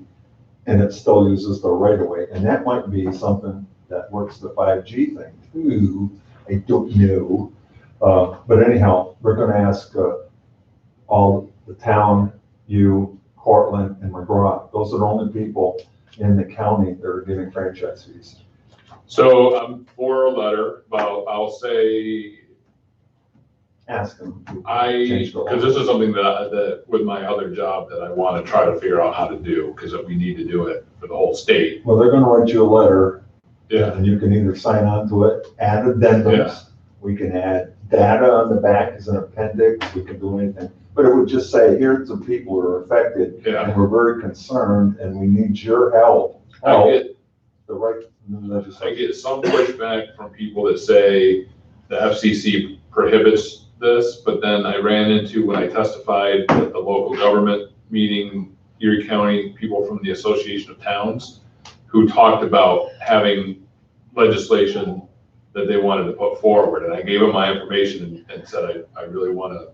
and it still uses the right of way. And that might be something that works the 5G thing too. I don't know. But anyhow, we're gonna ask all the town, you, Cortland, and McGraw. Those are the only people in the county that are getting franchise fees. So I'm for a letter, but I'll say, Ask them. because this is something that with my other job that I want to try to figure out how to do, because we need to do it for the whole state. Well, they're gonna write you a letter. Yeah. And you can either sign on to it, add addendums. Yeah. We can add data on the back as an appendix. We can do anything. But it would just say, here's some people who are affected. Yeah. And we're very concerned and we need your help. I get, The right I legislation. get some pushback from people that say the FCC prohibits this, but then I ran into, when I testified at the local government meeting, Erie County, people from the Association of Towns, who talked about having legislation that they wanted to put forward. And I gave them my information and said, I really want to,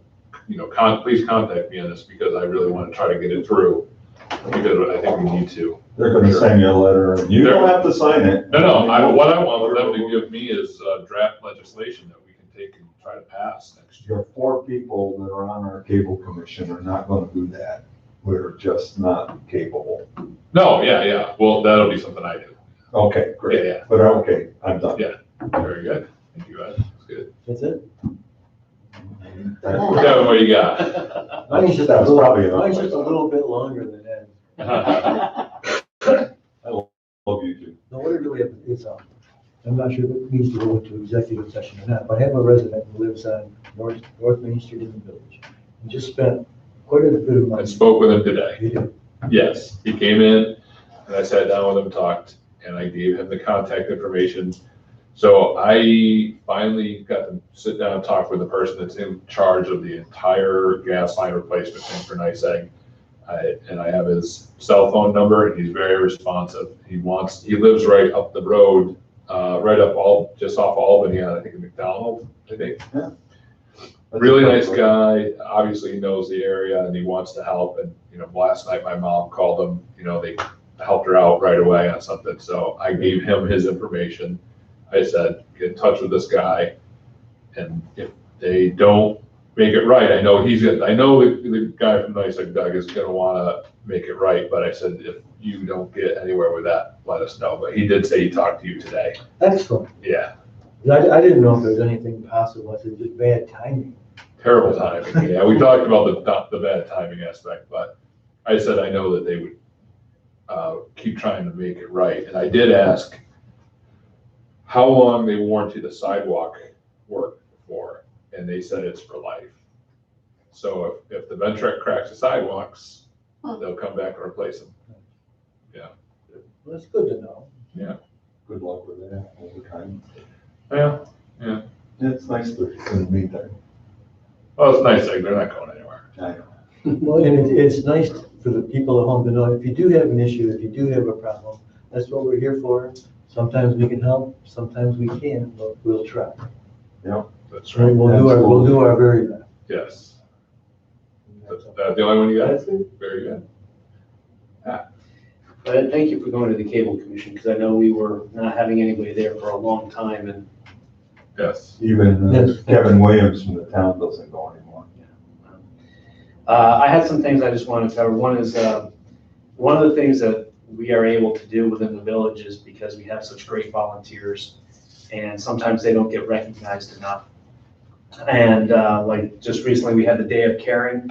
please contact me on this because I really want to try to get it through, because I think we need to. They're gonna send you a letter and you don't have to sign it. No, what I want them to give me is draft legislation that we can take and try to pass next year. Your 4 people that are on our cable commission are not gonna do that. We're just not capable. No, yeah. Well, that'll be something I do. Okay, great. Yeah. But okay, I'm done. Yeah. Very good. Thank you, Ed. That's good. That's it. Kevin, what do you got? Mine's just That a was little, probably enough. mine's just a little bit longer than that. I love you too. No, what it really is, I'm not sure if it needs to go into executive session or not, but I have a resident who lives on North Main Street in the village. And just spent quite a bit of I money. spoke with him today. You do. Yes, he came in and I sat down with him, talked, and I gave him the contact information. So I finally got to sit down and talk with the person that's in charge of the entire gas line replacement thing for NYSEG. And I have his cell phone number and he's very responsive. He lives right up the road, just off Albany, I think in McDonald, I think. Yeah. Really nice guy. Obviously he knows the area and he wants to help. And, last night my mom called him, they helped her out right away on something. So I gave him his information. I said, get in touch with this guy. And if they don't make it right, I know the guy from NYSEG, Doug, is gonna wanna make it right. But I said, if you don't get anywhere with that, let us know. But he did say he talked to you today. Excellent. Yeah, I didn't know if there was anything possible. I said, just bad timing. terrible timing. Yeah, we talked about the bad timing aspect, but I said, I know that they would keep trying to make it right. And I did ask how long they warranty the sidewalk work for, and they said it's for life. So if the Ventrac cracks the sidewalks, they'll come back and replace them. Well, that's good to know. Good luck with that over time. Yeah, It's nice to, in the meantime. well, it's nice, like, they're not going anywhere. I know. Well, and it's nice for the people at home to know if you do have an issue, if you do have a problem, that's what we're here for. Sometimes we can help, sometimes we can't, but we'll try. That's right, We'll do our very best. yes. That's the only one you got? Very good. But thank you for going to the cable commission, because I know we were not having anybody there for a long time, and Yes. Even Yes. Kevin Williams from the town doesn't go anymore. I had some things I just wanted to cover. One is, one of the things that we are able to do within the village is because we have such great volunteers, and sometimes they don't get recognized enough. And like just recently, we had the Day of Caring,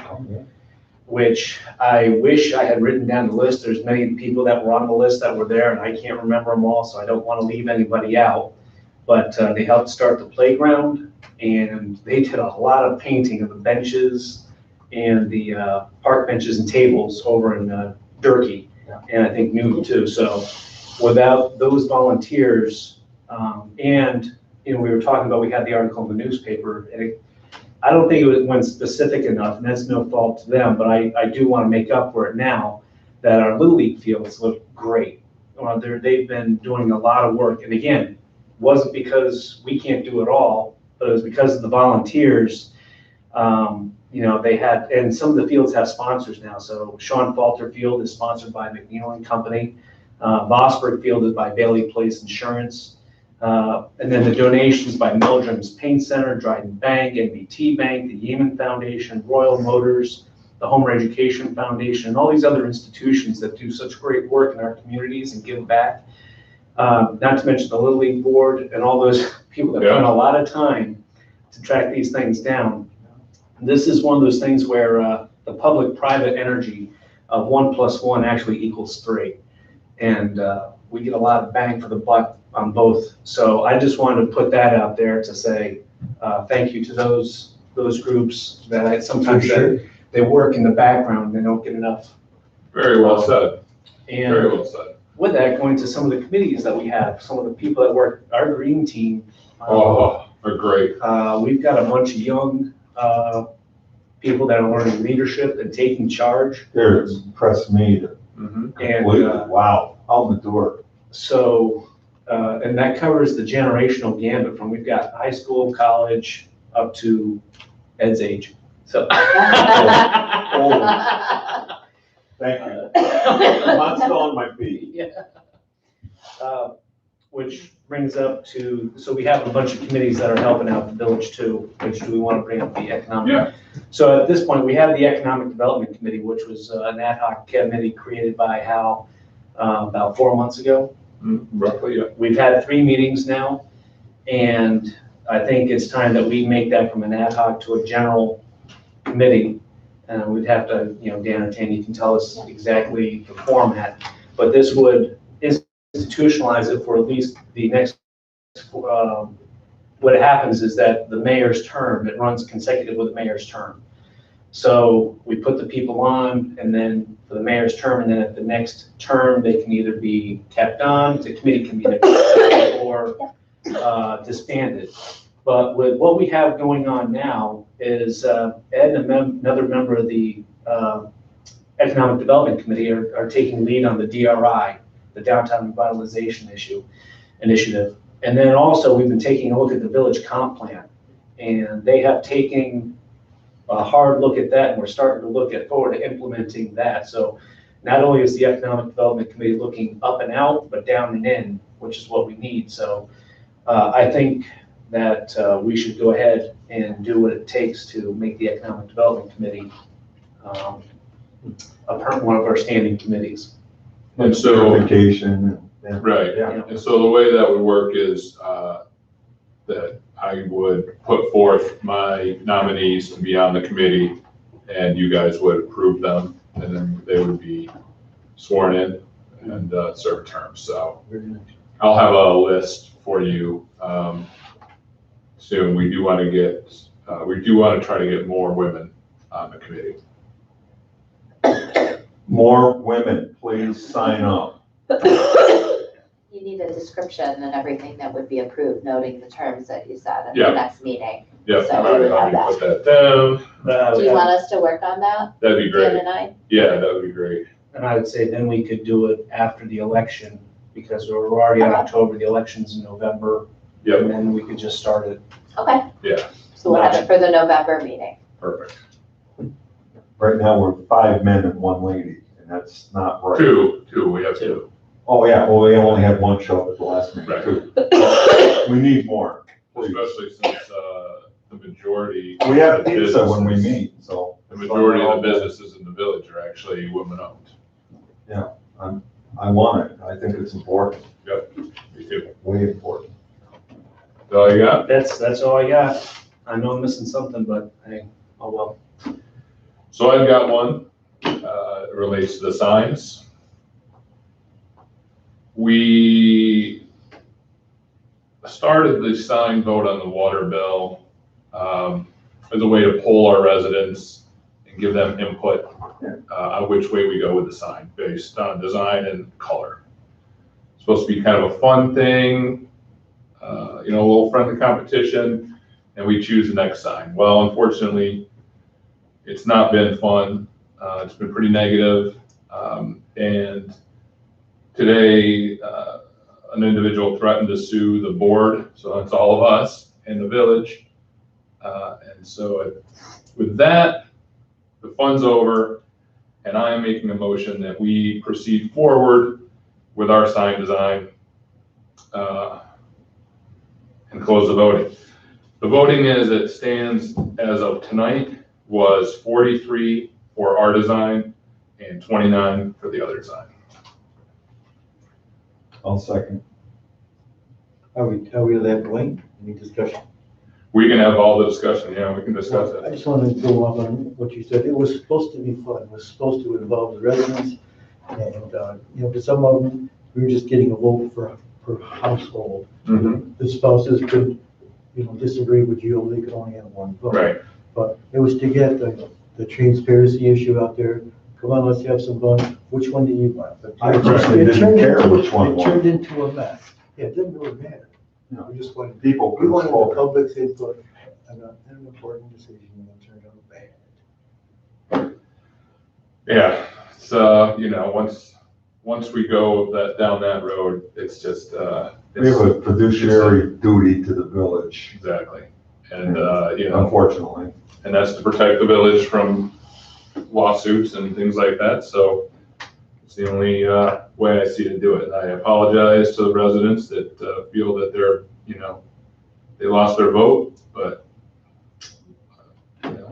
which I wish I had written down the list. There's many people that were on the list that were there, and I can't remember them all, so I don't want to leave anybody out. But they helped start the playground, and they did a lot of painting of the benches and the park benches and tables over in Durkee, and I think Newton too. So without those volunteers, and we were talking about, we had the article in the newspaper, and I don't think it went specific enough, and that's no fault to them, but I do want to make up for it now that our Little League fields look great. They've been doing a lot of work, and again, wasn't because we can't do it all, but it was because of the volunteers. They had, and some of the fields have sponsors now. So Sean Falter Field is sponsored by McNeil and Company. Vosburg Field is by Bailey Place Insurance. And then the donations by Meldrum's Paint Center, Dryden Bank, NBT Bank, the Yeaman Foundation, Royal Motors, the Homer Education Foundation, and all these other institutions that do such great work in our communities and give back. Not to mention the Little League Board and all those people that spend a lot of time to track these things down. This is one of those things where the public-private energy of 1 + 1 actually equals 3. And we get a lot of bang for the buck on both. So I just wanted to put that out there to say thank you to those groups that sometimes they work in the background, they don't get enough. Very well said. And Very well said. with that, going to some of the committees that we have, some of the people that work, our green team. They're great. We've got a bunch of young people that are learning leadership and taking charge. They're impressed me to completely, wow, out the door. So, and that covers the generational gambit from, we've got high school, college, up to Ed's age. So. Thank you. I'm not still on my feet. Yeah. Which brings up to, so we have a bunch of committees that are helping out the village too, which do we want to bring up the economic? Yeah. So at this point, we have the Economic Development Committee, which was an ad hoc committee created by Hal about 4 months ago. Roughly, yeah. We've had 3 meetings now, and I think it's time that we make that from an ad hoc to a general committee. And we'd have to, Dan or Tanya, you can tell us exactly the format, but this would institutionalize it for at least the next, what happens is that the mayor's term, it runs consecutive with the mayor's term. So we put the people on, and then for the mayor's term, and then at the next term, they can either be kept on, the committee can be or disbanded. But with what we have going on now is Ed and another member of the Economic Development Committee are taking lead on the DRI, the Downtown Revitalization Initiative. And then also we've been taking a look at the village comp plan, and they have taken a hard look at that, and we're starting to look at forward to implementing that. So not only is the Economic Development Committee looking up and out, but down and in, which is what we need. So I think that we should go ahead and do what it takes to make the Economic Development Committee one of our standing committees. And so, Vacation. right. Yeah. And so the way that would work is that I would put forth my nominees to be on the committee, and you guys would approve them, and then they would be sworn in and serve terms. So I'll have a list for you soon. We do want to try to get more women on the committee. More women, please sign up. You need a description and everything that would be approved, noting the terms that you said at Yeah. the next meeting. Yeah, So we all would right, have let me put that down. Do you want us to work on that, That'd be Dan great. and I? Yeah, that would be great. And I would say then we could do it after the election, because we're already in Okay. October, the election's in November. Yep. And then we could just start it. Okay. Yeah. So we'll have it for the November meeting. Perfect. Right now, we're 5 men and 1 lady, and that's not right. Two, we have two. Oh, yeah, well, we only had 1 show up at the last meeting, Right. too. We need more, please. Especially since, the majority. We have of the pizza when we businesses- meet, so. The majority of the businesses in the village are actually women-owned. I want it, I think it's important, Me too. way important. That's all you got? That's all I got. I know I'm missing something, but hey, oh well. So I've got one, it relates to the signs. We started the sign vote on the water bill as a way to poll our residents and give them input on which way we go with the sign, based on design and color. It's supposed to be kind of a fun thing, a little friendly competition, and we choose the next sign. Well, unfortunately, it's not been fun. It's been pretty negative. And today, an individual threatened to sue the board, so that's all of us in the village. And so with that, the fun's over, and I am making a motion that we proceed forward with our sign design and close the voting. The voting as it stands as of tonight was 43 for our design and 29 for the other design. I'll second. Are we to that point? Any discussion? We can have all the discussion, yeah, we can discuss I it. just wanted to go off on what you said. It was supposed to be fun. It was supposed to involve the residents. And, for some of them, we were just getting a vote per household. Mhm. The spouses could, disagree with you, they could only have one vote. Right, But it was to get the transparency issue out there. Come on, let's have some fun. Which one do you want? But I personally it didn't turned care into- which one It won. turned into a mess. Yeah, it didn't really matter. No. We just wanted, People we could wanted the vote. public's input on an important decision and it turned out bad. yeah, once we go down that road, it's just, We have a fiduciary duty to the village, exactly. And, unfortunately. and that's to protect the village from lawsuits and things like that, so it's the only way I see to do it. I apologize to the residents that feel that they lost their vote, but,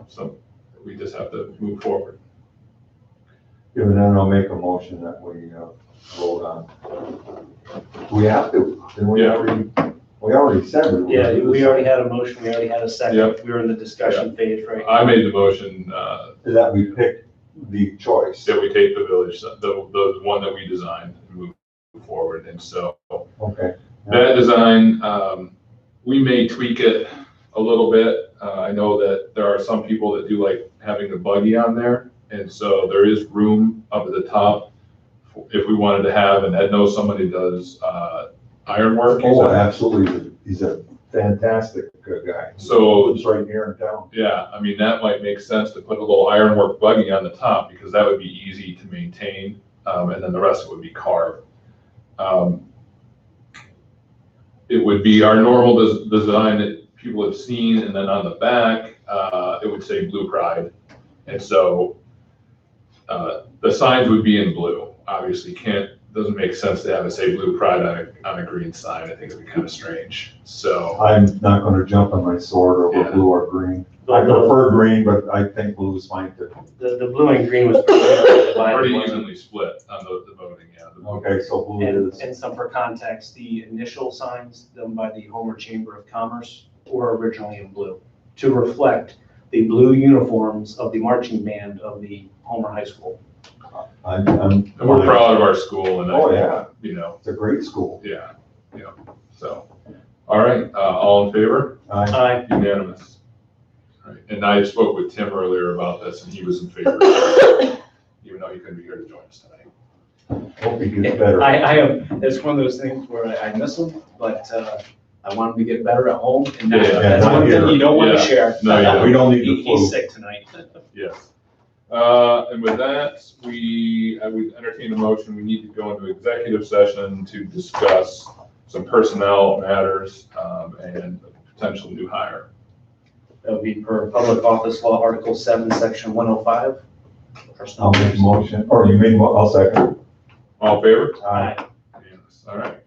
so we just have to move forward. And then I'll make a motion that we vote on. We have to, didn't we Yeah. already said we were. Yeah, gonna do we this. already had a motion, we already had a second. Yep. We were in the discussion phase right now. I made the motion That we pick the choice. that we take the village, the one that we designed and move forward, and so Okay. that design, we may tweak it a little bit. I know that there are some people that do like having the buggy on there, and so there is room up at the top if we wanted to have, and Ed knows somebody does ironwork. Oh, absolutely. He's a fantastic guy. So- Lives right here in town. Yeah, I mean, that might make sense to put a little ironwork buggy on the top, because that would be easy to maintain, and then the rest of it would be carved. It would be our normal design that people have seen, and then on the back, it would say Blue Pride. And so, the signs would be in blue. Obviously, doesn't make sense to have it say Blue Pride on a green sign. I think it'd be kind of strange, so. I'm not gonna jump on my sword over Yeah. blue or green. I But the- prefer green, but I think blue is fine too. The blue and green was pretty divided. Pretty wasn't it? evenly split on the voting, yeah. The blue- Okay, so blue And, is, and some for context, the initial signs done by the Homer Chamber of Commerce were originally in blue to reflect the blue uniforms of the marching band of the Homer High School. I'm. And we're proud of our school, and Oh, I, yeah, think, it's a great school. yeah, so. All right, all in favor? Aye. Unanimous. All right, and I spoke with Tim earlier about this, and he was in favor. even though you couldn't be here to join us tonight. Hope he gets better. I have, it's one of those things where I miss them, but I want him to get better at home. And Yeah, that's not one thing here. you don't want to Yeah. share. No, you don't. We don't need the He's flu. sick tonight. Yes. And with that, I would entertain a motion. We need to go into executive session to discuss some personnel matters, and a potential new hire. That would be per Public Office Law, Article 7, Section 105. I'll make a motion, or you made, I'll second. All in favor? Aye. Yes. All right.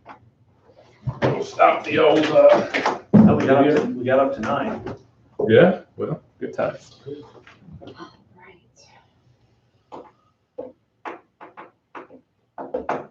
We'll stop the old, Oh, we got up to 9. yeah, well, good times. Right.